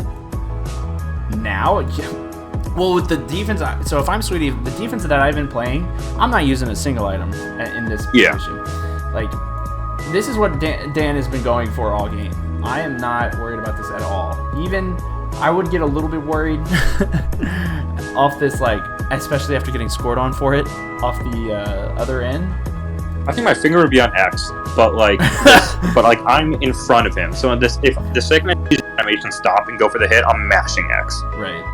Now, well, with the defense. So if I'm Sweetie, the defense that I've been playing, I'm not using a single item in this position. Like, this is what Dan has been going for all game. I am not worried about this at all. Even I would get a little bit worried off this, like, especially after getting scored on for it off the other end. I think my finger would be on X, but like, I'm in front of him. So if the second I use animation stop and go for the hit, I'm mashing X. Right.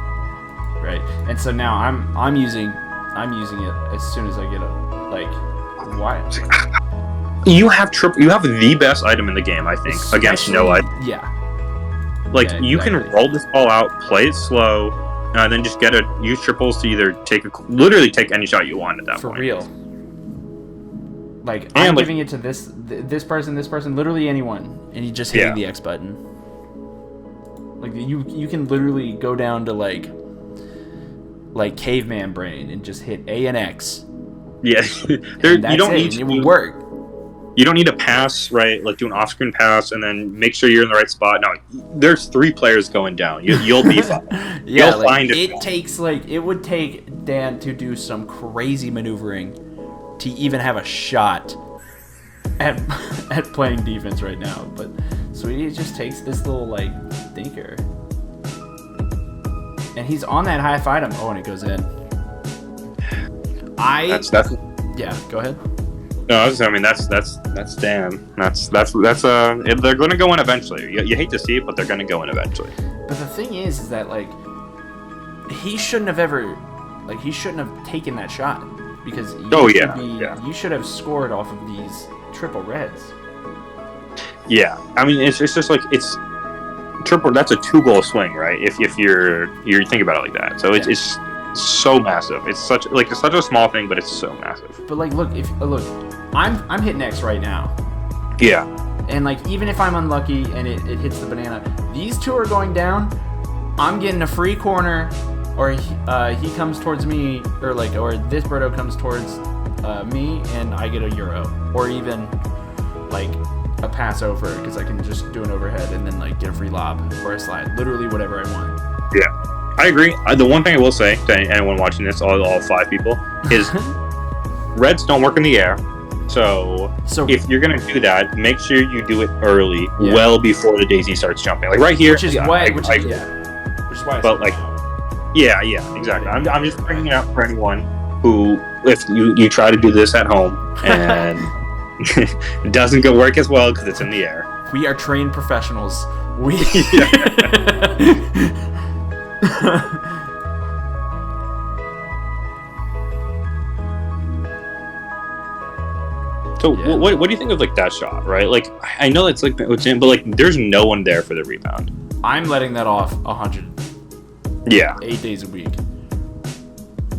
And so now I'm using it as soon as I get why? You have the best item in the game, I think, against no item. Yeah. Like, you can roll this ball out, play it slow, and then just use triples to either literally take any shot you want at that point. For real. Like, I'm giving it to this person, literally anyone, and you just hitting the X button. Like, you can literally go down to like caveman brain and just hit A and X. Yeah, you don't need to. It will work. You don't need to pass, right? Like, do an off-screen pass and then make sure you're in the right spot. No, there's 3 players going down. You'll be fine. Yeah, you'll find it. It would take Dan to do some crazy maneuvering to even have a shot at playing defense right now. But Sweetie just takes this little thinker, and he's on that high item. Oh, and it goes in. That's yeah. Go ahead. No, that's Dan. They're going to go in eventually. You hate to see it, but they're going to go in eventually. But the thing is that he shouldn't have taken that shot, because you should have scored off of these triple reds. Yeah, I mean, it's just like, it's triple. That's a 2-goal swing, right? If you're thinking about it like that. So it's so massive. It's such a small thing, but it's so massive. But look, I'm hitting X right now. Yeah. And even if I'm unlucky and it hits the banana, these 2 are going down. I'm getting a free corner, or he comes towards me, or this Birdo comes towards me, and I get a Euro, or even a pass over, because I can just do an overhead and then get a free lob or a slide, literally whatever I want. Yeah. I agree. The one thing I will say to anyone watching this, all 5 people, is reds don't work in the air. So if you're going to do that, make sure you do it early, well before the daisy starts jumping. Like right here. Which is why. But exactly. I'm just bringing it up for anyone who, if you try to do this at home and it doesn't work as well because it's in the air. We are trained professionals. So what do you think of that shot, right? I know it's but there's no one there for the rebound. I'm letting that off 100. Yeah. 8 days a week.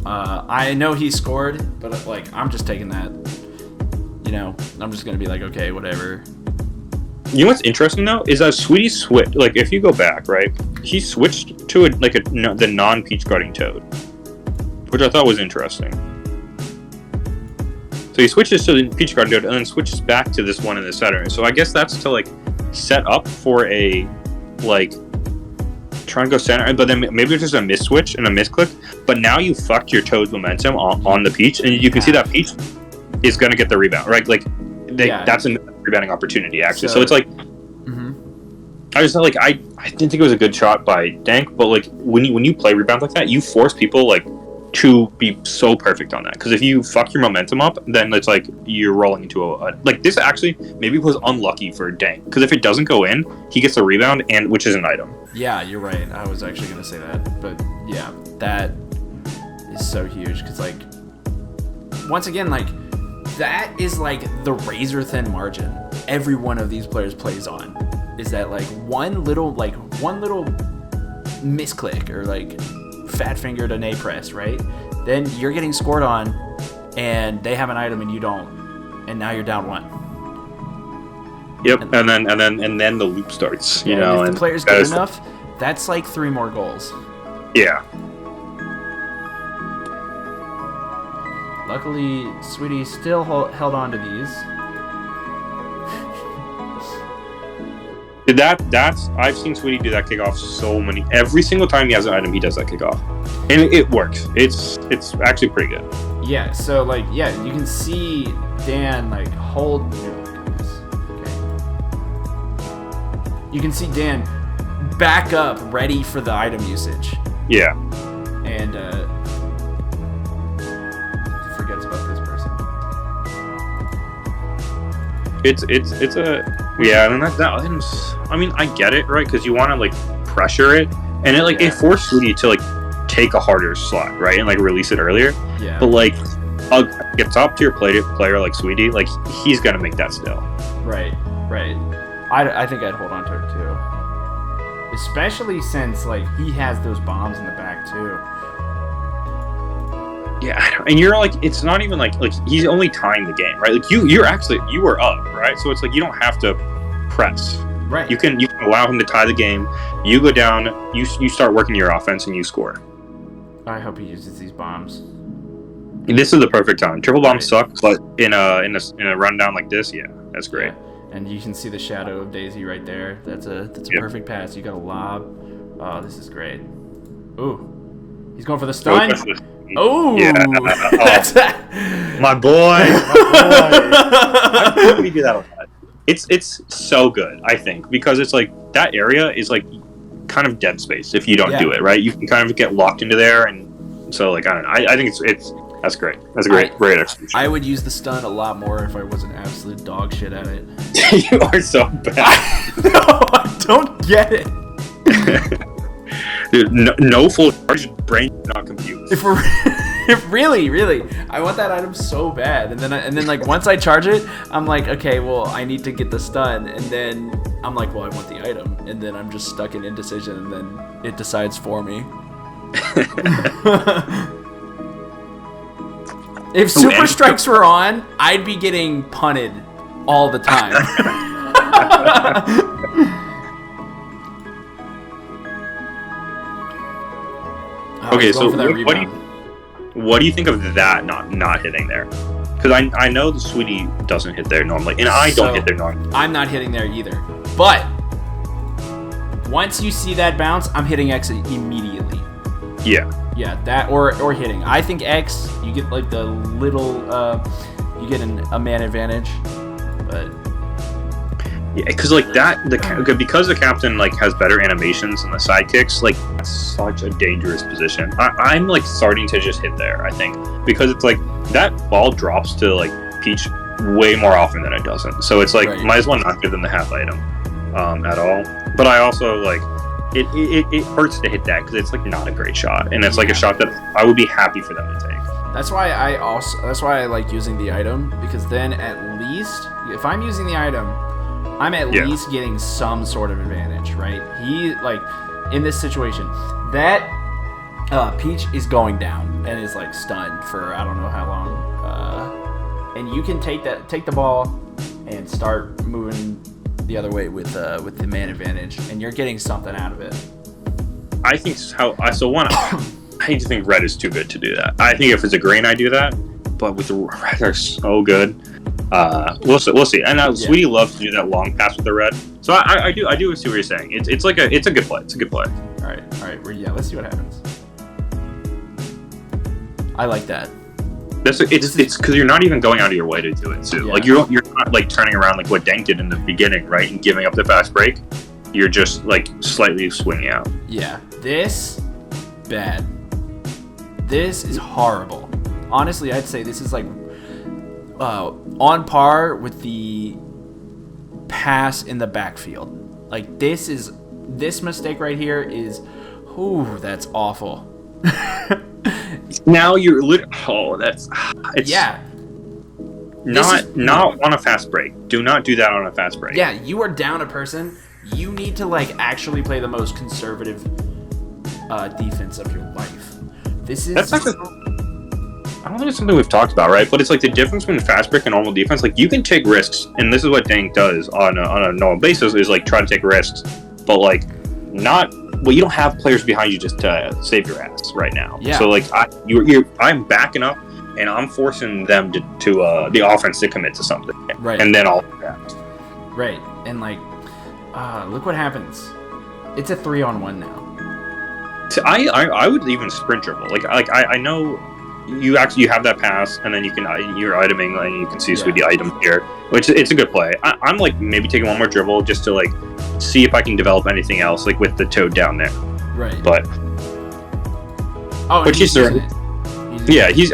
I know he scored, but I'm just taking that. I'm just gonna be okay, whatever. You know what's interesting though is that Sweetie switched. If you go back, right, he switched to the non-peach guarding Toad, which I thought was interesting. So he switches to the peach guarding Toad and then switches back to this one in the center. So I guess that's to set up for a trying to go center, but then maybe it's just a miss switch and a misclick. But now you fucked your Toad's momentum on the peach, and you can see that peach is gonna get the rebound, right? That's a rebounding opportunity actually. So it's I just I didn't think it was a good shot by Dank, but when you play rebounds like that, you force people to be so perfect on that, because if you fuck your momentum up, then it's you're rolling into this actually maybe was unlucky for Dank, because if it doesn't go in, he gets a rebound, and which is an item. Yeah, you're right. I was actually gonna say that, but yeah, that is so huge, because once again, that is the razor thin margin every one of these players plays on. is that like one little misclick or like fat fingered an A press, right? Then you're getting scored on, and they have an item and you don't, and now you're down 1. Yep, and then the loop starts. You know, and if and the player's good enough, that's like 3 more goals. Yeah. Luckily, Sweetie still held on to these. I've seen Sweetie do that kickoff every single time he has an item, he does that kickoff, and it works. It's actually pretty good. Yeah. So like, yeah, you can see Dan like hold. Okay. You can see Dan back up, ready for the item usage. Yeah. And forgets about this person. It's a and that item's. I mean, I get it, right? Because you want to like pressure it, and it forced Sweetie to like take a harder slot, right, and like release it earlier. Yeah. But like a top tier player like Sweetie, like he's gonna make that still. Right. I think I'd hold on to it too, especially since like he has those bombs in the back too. Yeah, and you're like, it's not even like he's only tying the game, right? Like you were up, right? So it's like you don't have to press. Right. You can allow him to tie the game. You go down. You start working your offense and you score. I hope he uses these bombs. This is the perfect time. Triple bombs suck, but in a rundown like this, yeah, that's great. Yeah. And you can see the shadow of Daisy right there. That's a perfect pass. You got a lob. Oh, this is great. Ooh, he's going for the stun. Oh, yeah. That's my boy. I think we do that a lot. It's so good, I think, because it's like that area is like kind of dead space if you don't do it right. You can kind of get locked into there, and so like I don't know. I think that's great. That's a great execution. I would use the stun a lot more if I wasn't absolute dog shit at it. You are so bad. No, I don't get it. Dude, no full charge, brain not compute. If really, I want that item so bad, and then like once I charge it, I'm like, okay, well I need to get the stun, and then I'm like, well I want the item, and then I'm just stuck in indecision, and then it decides for me. If Super Strikes were on, I'd be getting punted all the time. Okay, so what do you think of that not hitting there? Because I know the Sweetie doesn't hit there normally, and I don't hit there normally. I'm not hitting there either. But once you see that bounce, I'm hitting X immediately. Yeah. Yeah, that or hitting. I think X, you get like the little, you get a man advantage, but. Yeah, because like because the captain like has better animations than the sidekicks, like that's such a dangerous position. I'm like starting to just hit there, I think, because it's like that ball drops to like Peach way more often than it doesn't. So it's like might as well not give them the half item at all. But I also like it hurts to hit that because it's like not a great shot, and it's like a shot that I would be happy for them to take. That's why I like using the item, because then at least if I'm using the item, I'm at least getting some sort of advantage, right? He, like, in this situation, that Peach is going down and is, like, stunned for I don't know how long. And you can take the ball and start moving the other way with the man advantage, and you're getting something out of it. I think I need to think red is too good to do that. I think if it's a green, I do that, but with the red, they're so good. We'll see. And Sweetie loves to do that long pass with the red. So I do see what you're saying. It's a good play. It's a good play. All right. Let's see what happens. I like that. It's because you're not even going out of your way to do it too. Yeah. Like you're not like turning around like what Dank did in the beginning, right? And giving up the fast break. You're just like slightly swinging out. Yeah. This bad. This is horrible. Honestly, I'd say this is like on par with the pass in the backfield. Like this mistake right here is, that's awful. Now you're not on a fast break. Do not do that on a fast break. Yeah, you are down a person You need to like actually play the most conservative defense of your life. This is. That's actually. I don't think it's something we've talked about, right? But it's like the difference between fast break and normal defense. Like you can take risks, and this is what Dank does on a normal basis is like try to take risks, but like not. Well, you don't have players behind you just to save your ass right now. Yeah. So like I'm backing up, and I'm forcing them to the offense to commit to something, Right. And then all that. Right, and like, look what happens. It's a 3-on-1 now. So I would even sprint dribble. Like I know you have that pass, and then you're iteming, and you can see Sweetie item here, which it's a good play. I'm like maybe taking one more dribble just to like see if I can develop anything else, like with the toad down there. Right. But but he's using it. Yeah, he's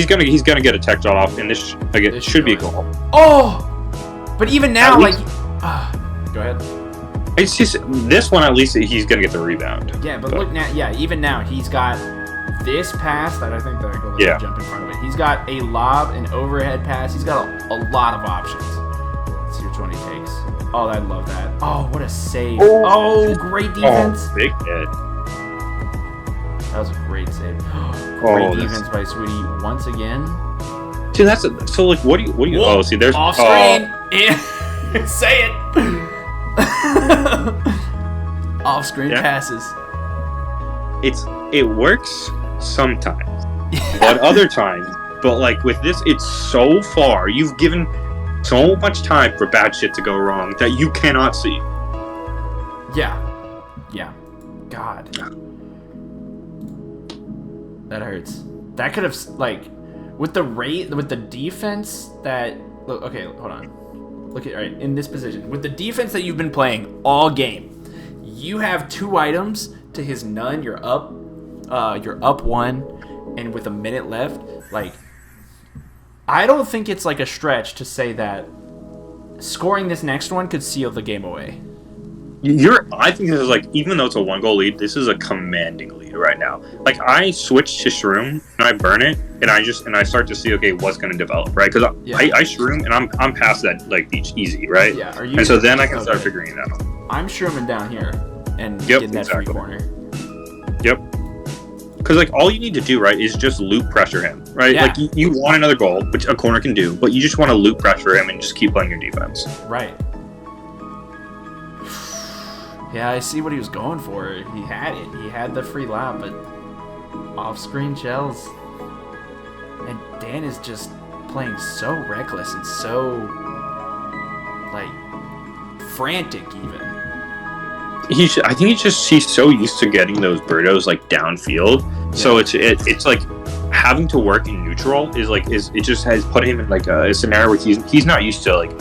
gonna get a tech shot off, and this should be a goal. Oh, but even now, like, go ahead. It's just this one at least he's gonna get the rebound. Yeah, but look now. Yeah, even now he's got this pass that I think that I go jump in front of it. He's got a lob, an overhead pass. He's got a lot of options. Let's see which one he takes. Oh, I love that. Oh, what a save. Oh, great defense. Oh, big hit. That was a great save. Great defense by Sweetie once again. Dude, so like what do you Whoa. oh see there's off screen. Yeah. Say it. Off screen passes. It works sometimes. But other times, but like with this, it's so far. You've given so much time for bad shit to go wrong that you cannot see. Yeah. God. That hurts. That could have like with the defense that look. Okay, hold on. Look at right in this position with the defense that you've been playing all game. You have 2 items to his none. You're up 1, and with a minute left, like I don't think it's like a stretch to say that scoring this next one could seal the game away. I think this is like, even though it's a 1-goal lead, this is a commanding lead right now. Like I switch to Shroom and I burn it, and I start to see what's going to develop, right? Because I Shroom and I'm past that like beach easy, right? Yeah. And so then I can start figuring it out. I'm Shrooming down here and getting that free corner. Yep. Because like all you need to do, right, is just loop pressure him, right? Yeah. Like you want another goal, which a corner can do, but you just want to loop pressure him and just keep playing your defense. Right. Yeah, I see what he was going for. He had it. He had the free lob, but off-screen shells. And Dan is just playing so reckless and so, like, frantic even. I think he's so used to getting those burritos like downfield. Yeah. So it's like having to work in neutral it just has put him in like a scenario where he's not used to like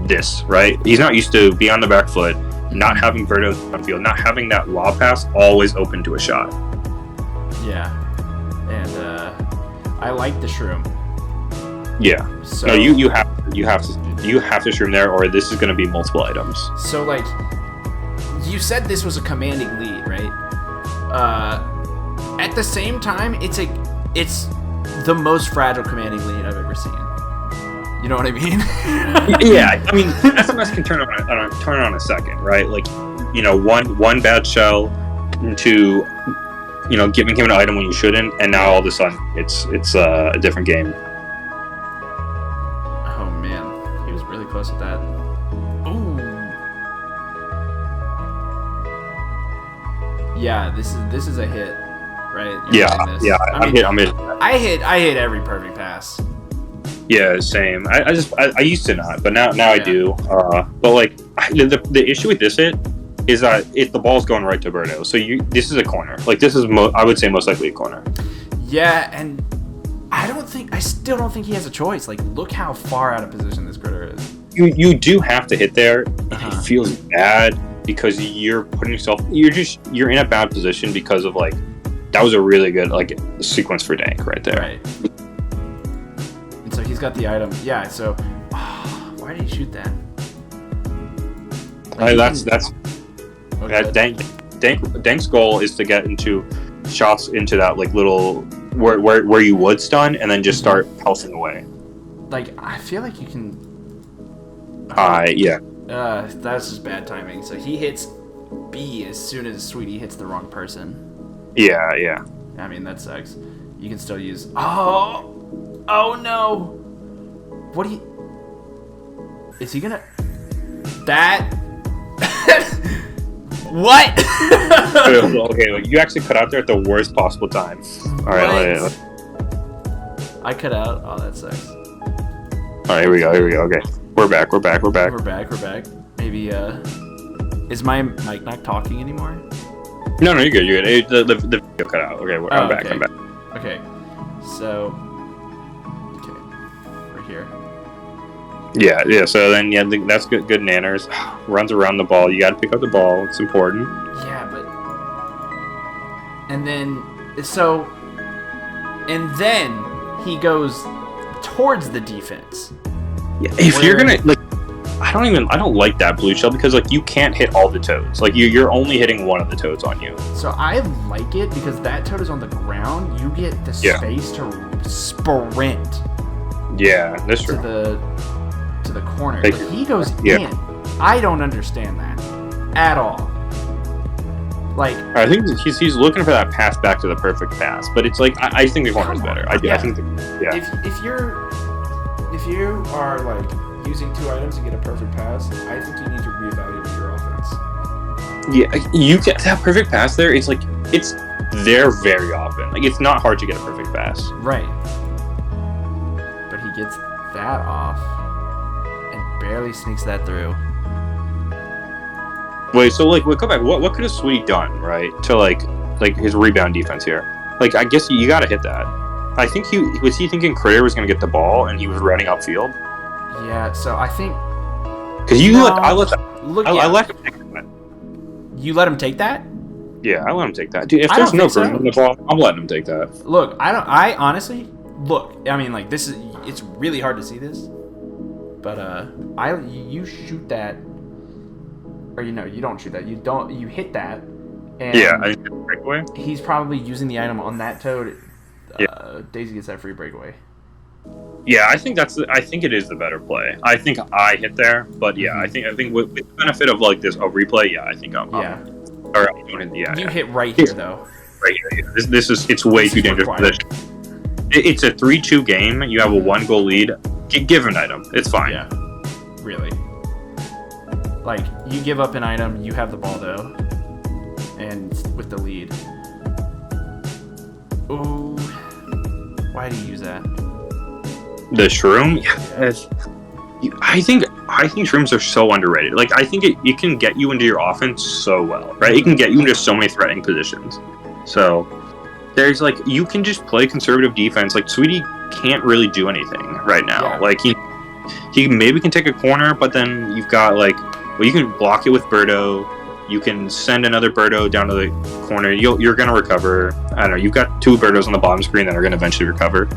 this, right? He's not used to being on the back foot, not having burritos downfield, not having that lob pass always open to a shot. Yeah, and I like the Shroom. Yeah. So no, you have to Shroom there, or this is going to be multiple items. So like. You said this was a commanding lead, right? At the same time, it's the most fragile commanding lead I've ever seen. You know what I mean? Yeah, I mean SMS can turn on a second, right? Like, one bad shell into, giving him an item when you shouldn't, and now all of a sudden it's a different game. Oh man, he was really close with that. Ooh. Yeah, this is a hit, right? I'm hit. I hit every perfect pass. Yeah, same. I used to not, but now I do. But like the issue with this hit is that the ball's going right to Berto. So this is a corner. Like this is I would say most likely a corner. Yeah, and I still don't think he has a choice. Like look how far out of position this critter is. You do have to hit there. It feels bad. Because you're putting yourself, you're in a bad position because of like, that was a really good like sequence for Dank right there. Right. And so he's got the item. Yeah. So why did he shoot that? Like, Dank's goal is to get into shots into that like little where you would stun and then just start pulsing away. Like I feel like you can. Yeah. That's just bad timing. So he hits B as soon as Sweetie hits the wrong person. Yeah. I mean, that sucks. You can still use... Oh no! What do you... Is he gonna... That... What? Okay, you actually cut out there at the worst possible time. Alright, I cut out. Oh, that sucks. Alright, here we go. Okay. We're back. We're back. Maybe, is my mic not talking anymore? No, you're good. The video cut out. Okay, I'm back. Okay, so... Okay, we're here. Yeah, so then, that's good nanners. Runs around the ball. You gotta pick up the ball. It's important. Yeah, but... And then... So... And then he goes towards the defense. Yeah, if you're gonna... I don't like that blue shell because, you can't hit all the toads. You're only hitting one of the toads on you. So I like it because that toad is on the ground. You get the space to sprint. Yeah, that's true. To the corner. But he goes in. I don't understand that at all. I think he's looking for that pass back to the perfect pass, but it's I think the corner's better. I think if you are using 2 items to get a perfect pass, I think you need to reevaluate your offense. Yeah, you get that perfect pass there. It's there very often. It's not hard to get a perfect pass. Right. But he gets that off and barely sneaks that through. Wait, so go back. What could have Sweetie done, right? To his rebound defense here. I guess you got to hit that. I think he thinking Critter was going to get the ball and he was running upfield. Yeah, so I think because I let him take that. You let him take that? Yeah, I let him take that. Dude, if there's no ground on the ball, I'm letting him take that. Look, I honestly I mean, this is, it's really hard to see this, but you shoot that, or you don't shoot that. You hit that, and I think breakaway. He's probably using the item on that toad. Daisy gets that free breakaway. Yeah, I think it is the better play. I think I hit there, but I think with the benefit of this a replay, I think I'm or I don't hit. You hit right here though. Right here. It's way too dangerous position. It's a 3-2 game. You have a 1-goal lead. Give an item. It's fine. Yeah. Really. You give up an item, you have the ball though, and with the lead. Ooh. Why do you use that? The shroom? Yes. I think shrooms are so underrated. I think it can get you into your offense so well, right? It can get you into so many threatening positions. So there's you can just play conservative defense. Sweetie can't really do anything right now. Yeah. He maybe can take a corner, but then you've got you can block it with Birdo. You can send another Birdo down to the corner. You're gonna recover. I don't know. You've got 2 Birdos on the bottom screen that are gonna eventually recover.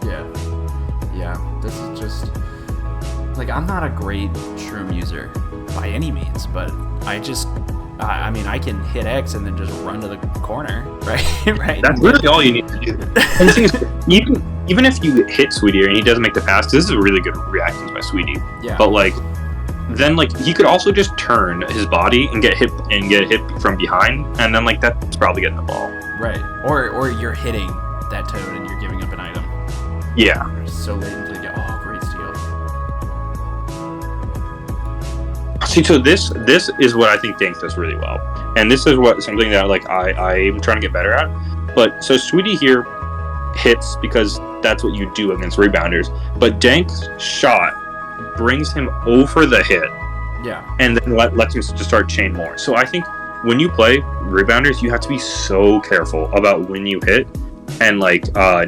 Yeah. This is just I'm not a great shroom user by any means, but I mean, I can hit X and then just run to the corner, right? Right. That's really all you need to do. And the thing is, even if you hit Sweetie and he doesn't make the pass, this is a really good reaction by Sweetie. Yeah. But then he could also just turn his body and get hit from behind, and then that's probably getting the ball. Right. Or you're hitting that toad and you're giving up an item. Yeah. You're so late until you get great steal. See, so this is what I think Dank does really well, and this is something that I'm trying to get better at. But so Sweetie here hits because that's what you do against rebounders, but Dank's shot brings him over the hit, and then lets him just start chain more. So I think when you play rebounders, you have to be so careful about when you hit, and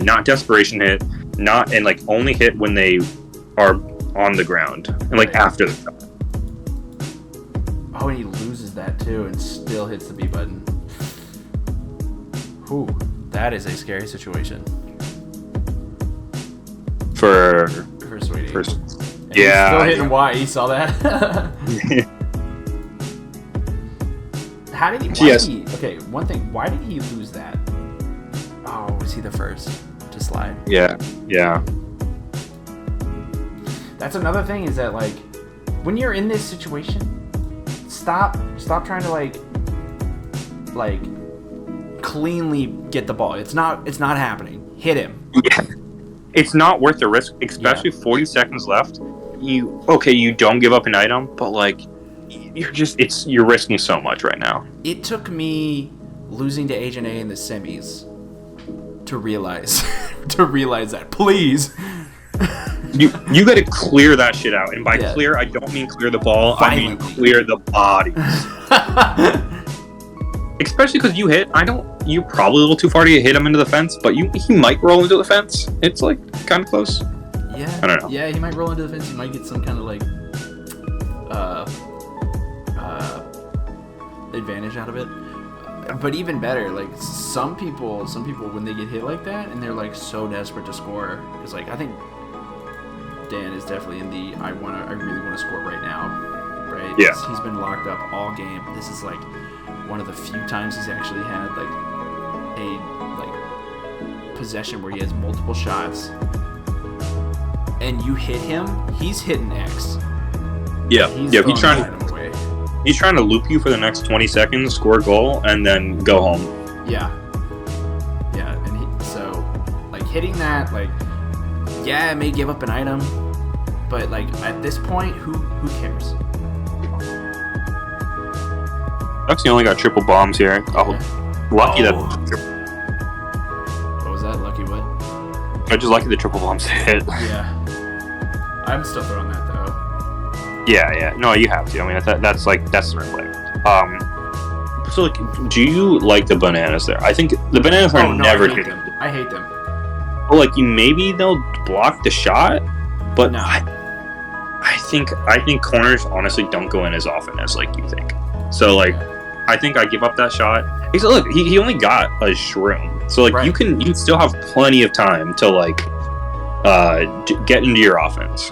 not desperation hit, and only hit when they are on the ground and after the shot. Oh, and he loses that too and still hits the B button. Whew, that is a scary situation. For Sweetie. And he's still hitting Y. You saw that? How did he? Okay, one thing. Why did he lose that? Oh, was he the first to slide? Yeah. That's another thing is that when you're in this situation, stop trying to like cleanly get the ball. It's not happening. Hit him. Yeah. It's not worth the risk, especially 40 seconds left. You don't give up an item, but like you're risking so much right now. It took me losing to Agent A in the semis to realize that. Please. You got to clear that shit out, and by clear, I don't mean clear the ball. Violently. I mean clear the bodies. Especially because you're probably a little too far to hit him into the fence, but he might roll into the fence. It's like kind of close. Yeah. I don't know. Yeah, he might roll into the fence. He might get some kind of like advantage out of it. But even better, like some people when they get hit like that and they're like so desperate to score, it's like I think Dan is definitely in the I really want to score right now, right? Yeah. He's been locked up all game. This is like one of the few times he's actually had like a possession where he has multiple shots, and you hit him, he's hitting X. Yeah, he's trying him away. He's trying to loop you for the next 20 seconds, score a goal, and then go home. Yeah, and so like hitting that, like it may give up an item, but like at this point, who cares? Ducks, only got triple bombs here. Lucky that. What was that? Lucky what? I just lucky the triple bombs hit. Yeah. I'm still throwing that though. Yeah. No, you have to. I mean, that's the right play. So like, do you like the bananas there? I think the bananas are never. I hate them. Well, like maybe they'll block the shot, but no. I think corners honestly don't go in as often as like you think. So like, I think I give up that shot. Because look, he only got a shroom, so like you can still have plenty of time to like get into your offense.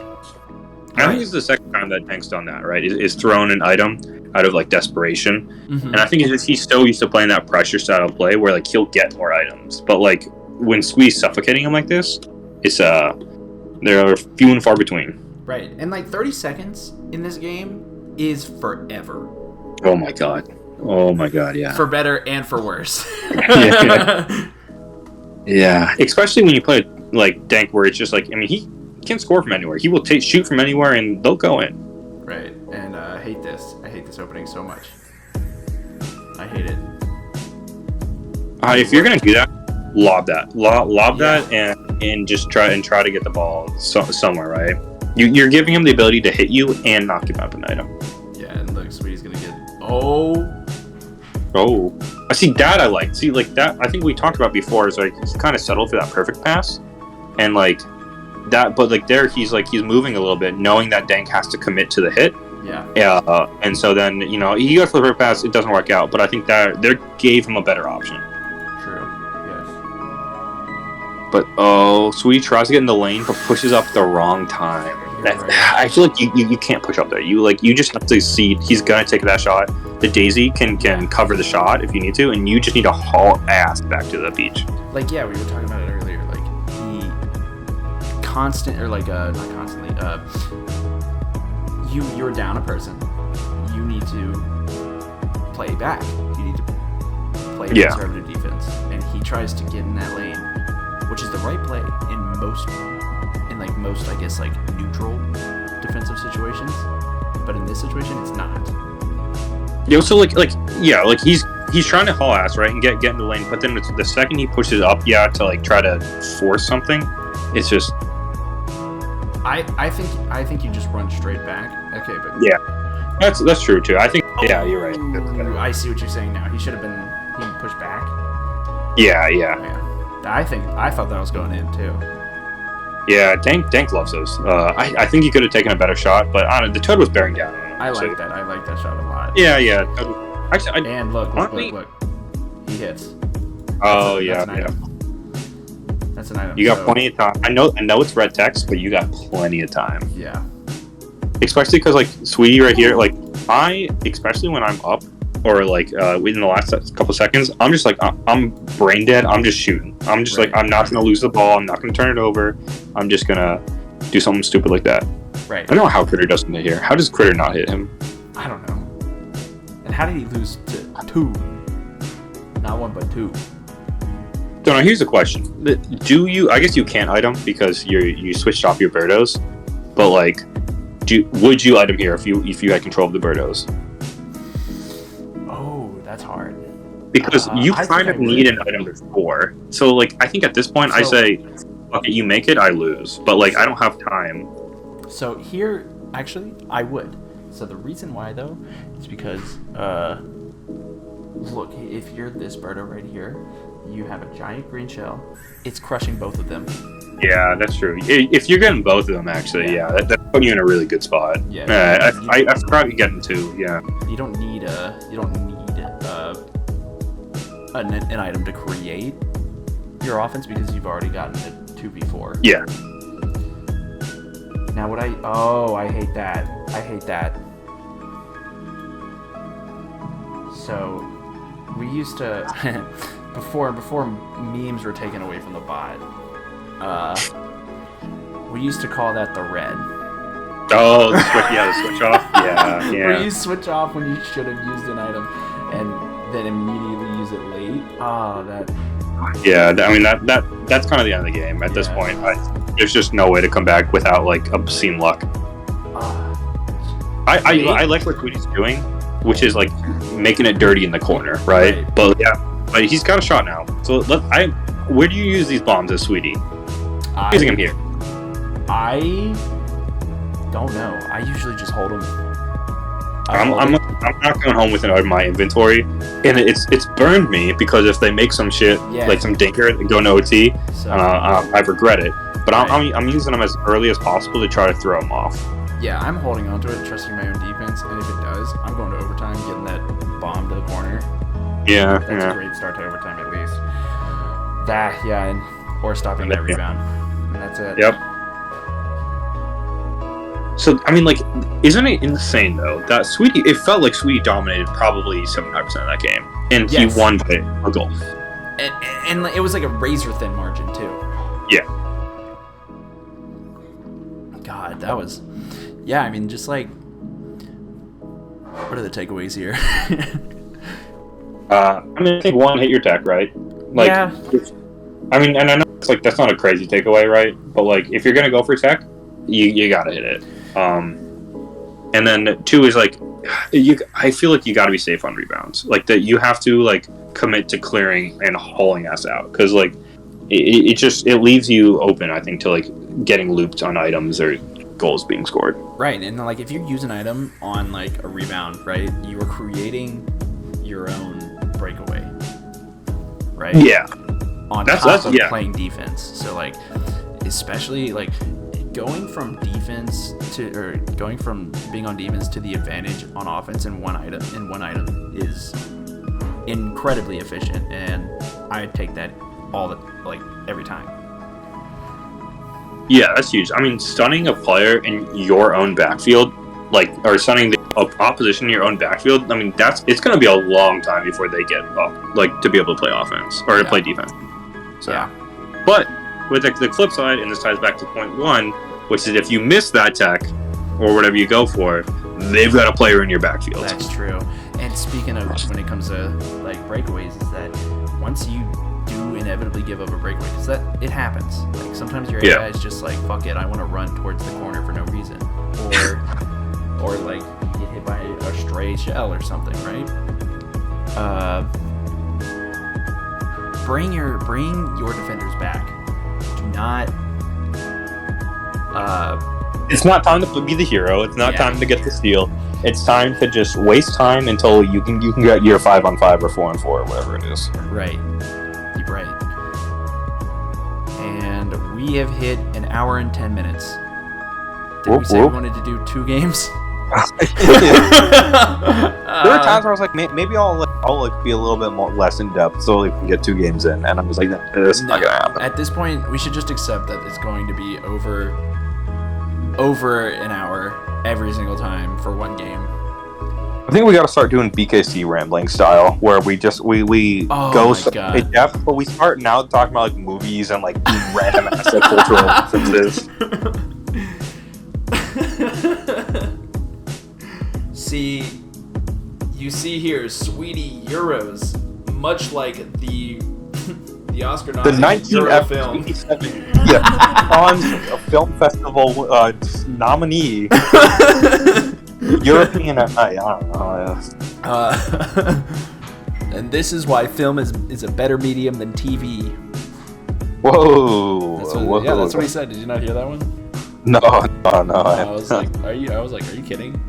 I think it's the second time that Tank's done that, right? Is thrown an item out of like desperation, and I think he's so used to playing that pressure style of play where like he'll get more items, but like when Squeeze suffocating him like this, it's there are few and far between. Right, and like 30 seconds in this game is forever. Oh my god, yeah. For better and for worse. Yeah. Especially when you play like Dank, where it's just like, I mean, he can score from anywhere. He will shoot from anywhere, and they'll go in. Right, and I hate this. I hate this opening so much. I hate it. If you're gonna do that, lob that, that, and just try to get the ball somewhere, right? You're giving him the ability to hit you and not give up an item. Yeah, and look, Sweetie's gonna get. I see that. I like that. I think we talked about before is like he's kind of settled for that perfect pass, and like that. But like there, he's moving a little bit, knowing that Dank has to commit to the hit. Yeah. And so then he goes for the perfect pass. It doesn't work out, but I think that they gave him a better option. True. Yes. But Sweetie tries to get in the lane, but pushes up the wrong time. Right. I feel like you can't push up there. You just have to see he's gonna take that shot. The Daisy can cover the shot if you need to, and you just need to haul ass back to the beach. Like we were talking about it earlier. Like not constantly. You're down a person. You need to play back. You need to play conservative defense, and he tries to get in that lane, which is the right play in most I guess like neutral defensive situations, but in this situation it's not. Yeah, so like he's trying to haul ass, right, and get in the lane, but then the second he pushes up, to like try to force something, it's just. I think you just run straight back. Okay, but yeah, that's true too. I think you're right. I see what you're saying now. He pushed back. Yeah. I thought that was going in too. Yeah, Dank loves those. I think he could have taken a better shot, but the Toad was bearing down on him. I like that shot a lot. Yeah. Actually, and look. He hits. That's an item. You got plenty of time. I know it's red text, but you got plenty of time. Yeah. Especially because like Sweetie right here, like especially when I'm up or like within the last couple seconds, I'm just like I'm brain dead. I'm just shooting. I'm just like I'm not gonna lose the ball. I'm not gonna turn it over. I'm just gonna do something stupid like that. Right. I don't know how Critter doesn't hit here. How does Critter not hit him? I don't know. And how did he lose to 2? Not 1, but 2. So now here's the question: do you? I guess you can't item because you switched off your Birdos, but like, would you item here if you had control of the Birdos? Oh, that's hard. Because you kind of need an item to score. So like, I think at this point I say, fuck it, you make it, I lose. But like, I don't have time. So here, actually, I would. So the reason why though is because look, if you're this Birdo right here, you have a giant green shell. It's crushing both of them. Yeah, that's true. If you're getting both of them, actually, yeah, that's putting you in a really good spot. Yeah. I forgot you getting 2. Yeah. You don't need an item to create your offense because you've already gotten it 2v4. Yeah. Now I hate that. I hate that. So we used to before memes were taken away from the bot. We used to call that the red. Oh, the switch off. Yeah. Where you switch off when you should have used an item, and then immediately use it late. Oh, that. Yeah, I mean that's kind of the end of the game at this point. There's just no way to come back without like obscene luck. I like what Sweetie's doing, which is like making it dirty in the corner, right? But but he's got a shot now. So where do you use these bombs as Sweetie? Using him here. I don't know. I usually just hold them. I'm not going home with my inventory, and it's burned me because if they make some shit like some dinker and go no OT, I regret it. But I'm using them as early as possible to try to throw them off. Yeah, I'm holding on to it, trusting my own defense, and if it does, I'm going to overtime, getting that bomb to the corner. Yeah, that's a great start to overtime at least. Or stopping that rebound, and that's it. Yep. So, I mean, like, isn't it insane, though, that Sweetie, it felt like Sweetie dominated probably 75% of that game, and he won by a goal. And it was like a razor-thin margin, too. Yeah. God, that was... Yeah, I mean, just like... What are the takeaways here? I think 1, hit your tech, right? Like, yeah. I mean, and I know it's like, that's not a crazy takeaway, right? But, like, if you're going to go for tech, you gotta hit it. And then 2 is like, I feel like you gotta be safe on rebounds. Like that, you have to like commit to clearing and hauling us out because like it leaves you open. I think to like getting looped on items or goals being scored. Right, and like if you use an item on like a rebound, right, you are creating your own breakaway. Right. Yeah. On top of playing defense, so like especially like. Going from being on defense to the advantage on offense in one item is incredibly efficient, and I take that every time. Yeah, that's huge. I mean, stunning a player in your own backfield, or stunning the opposition in your own backfield. I mean, it's going to be a long time before they get up, to be able to play offense or to play defense. So, but. With the flip side, and this ties back to point 1, which is if you miss that tech or whatever you go for, they've got a player in your backfield. That's true. And speaking of when it comes to like breakaways, is that once you do inevitably give up a breakaway, because it happens. Like sometimes your AI is just like, fuck it, I want to run towards the corner for no reason, or like you get hit by a stray shell or something, right? Bring your defenders back. Do not. It's not time to be the hero. It's not time to get the steal. It's time to just waste time until you can get your 5-on-5 or 4-on-4 or whatever it is. Right. You're right. And we have hit an hour and 10 minutes. Did we say we wanted to do 2 games? There were times where I was like, maybe I'll be a little bit less in depth so we can get 2 games in, and I'm just like, this is not gonna happen. At this point, we should just accept that it's going to be over an hour every single time for 1 game. I think we got to start doing BKC rambling style, where we go in depth, but we start now talking about like movies and like random ass cultural references. here, Sweetie Euros, much like the Oscar The nominated Euro film. 1987 Cannes Film Festival nominee. European, I don't know. And this is why film is a better medium than TV. Whoa. That's what he said. Did you not hear that one? No. I was like, are you kidding?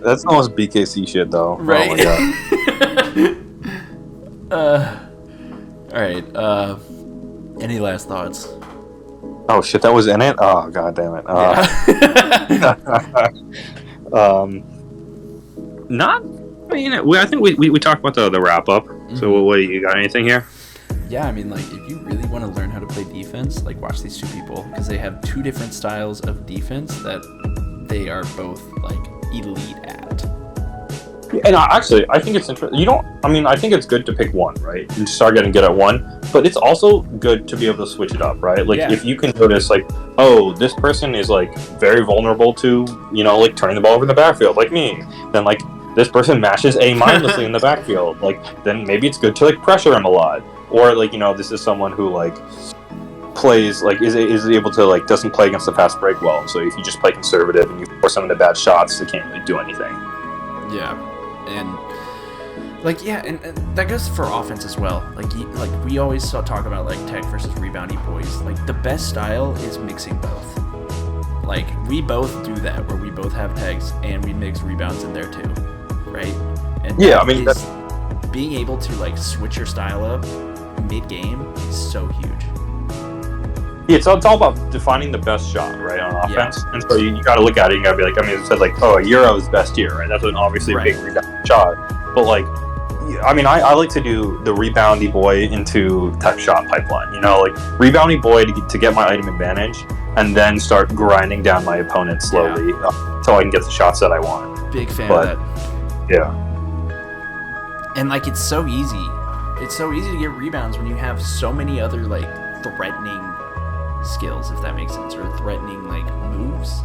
That's almost BKC shit, though. Right. Oh my god. All right. Any last thoughts? Oh shit, that was in it. Oh god damn it. Not. I mean, I think we talked about the wrap up. Mm-hmm. So what you got? Anything here? Yeah, I mean, like, if you really want to learn how to play defense, like, watch these two people, because they have two different styles of defense that they are both, like, elite at. And actually, I think it's interesting. I think it's good to pick one, right? And start getting good at one, but it's also good to be able to switch it up, right? Like, if you can notice, like, oh, this person is, like, very vulnerable to, like, turning the ball over in the backfield, like me, then, like, this person mashes A mindlessly in the backfield, like, then maybe it's good to, like, pressure him a lot. Or, like, this is someone who, like, plays, like, is able to, like, doesn't play against the fast break well. So if you just play conservative and you force them into bad shots, they can't really do anything. Yeah. And, like, and that goes for offense as well. Like we always talk about, like, tech versus reboundy boys. Like, the best style is mixing both. Like, we both do that, where we both have tags and we mix rebounds in there, too. Right? And that's being able to, like, switch your style up mid-game is so huge. Yeah, it's all about defining the best shot, right, on offense. Yeah. And so you got to look at it, you got to be like, it said, like, a Euro's best year, right? That's obviously a big rebound shot. But, like, I like to do the reboundy boy into tech shot pipeline. Like, reboundy boy to get my item advantage, and then start grinding down my opponent slowly until I can get the shots that I want. Big fan of that. Yeah. And, like, it's so easy. It's so easy to get rebounds when you have so many other, like, threatening skills, if that makes sense, or threatening, like, moves.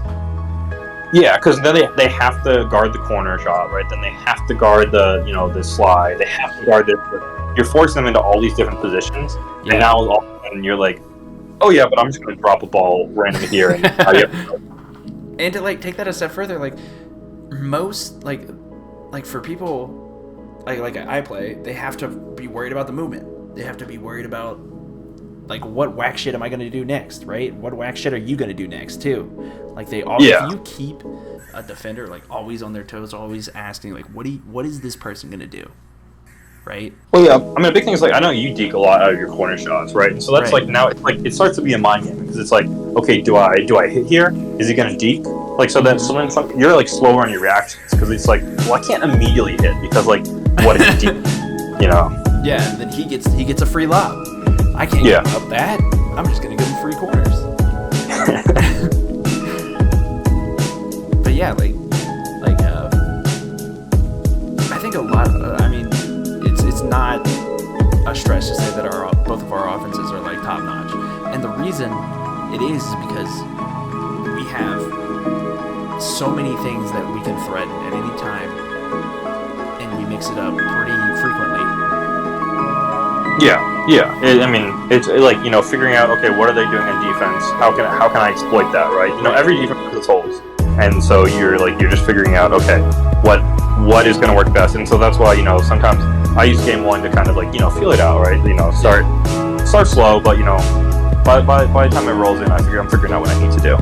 Yeah, because then they have to guard the corner shot, right? Then they have to guard the the slide. They have to guard this. You're forcing them into all these different positions, and now all of a sudden you're like, oh yeah, but I'm just going to drop a ball randomly here. And to, like, take that a step further, like, most, like for people like I play, they have to be worried about the movement. They have to be worried about, like, what whack shit am I going to do next, right? What whack shit are you going to do next, too? Like, if you keep a defender, like, always on their toes, always asking, like, what is this person going to do, right? Well, yeah, I mean, a big thing is, like, I know you deke a lot out of your corner shots, right? And so that's, like, now, it's like, it starts to be a mind game, because it's like, okay, do I hit here? Is he going to deke? Like, so then you're, like, slower on your reactions, because it's like, well, I can't immediately hit, because, like, what if he deke? Yeah, and then he gets a free lob. I can't give up that. I'm just gonna give him free corners. But yeah, I think a lot. It's not a stretch to say that both of our offenses are, like, top notch, and the reason it is because we have so many things that we can threaten at any time, and we mix it up pretty frequently. Yeah. It's like, figuring out, okay, what are they doing in defense? How can I exploit that, right? Every defense has its holes, and so you're just figuring out, okay, what is going to work best, and so that's why sometimes I use game one to kind of, like, feel it out, right? Start slow, but by the time it rolls in, I'm figuring out what I need to do.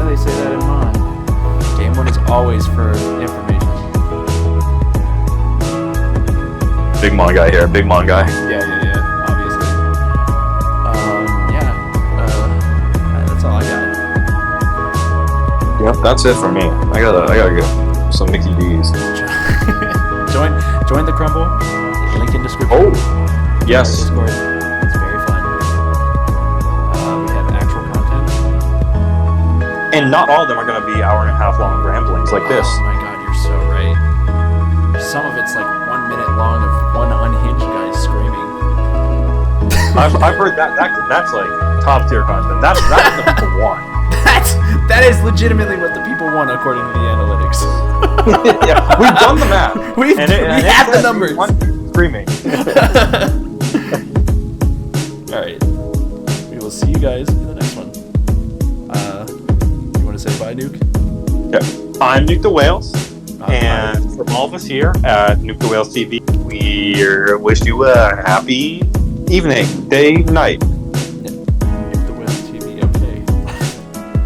They say that in Mon. Game one is always for information. Big Mon guy here, big Mon guy. Yeah, obviously. That's all I got. Yep, that's it for me. I gotta go. Some Mickey D's. Join the Crumble. Link in description. Oh, yes. Discord. It's very fun. We have actual content. And not all of them are going to be hour-and-a-half long ramblings like this. Oh my god, you're so right. Some of it's like 1 minute long of one unhinged guy screaming. I've heard that's like top tier content. That's the people want. That is legitimately what the people want according to the analytics. Yeah, we've done the math. We have the numbers. Screaming. All right. We will see you guys in the next one. You want to say bye, Nuke? Yeah. I'm Nuke the Whales, and Bye. from all of us here at Nuke the Whales TV, we wish you a happy evening, day, night.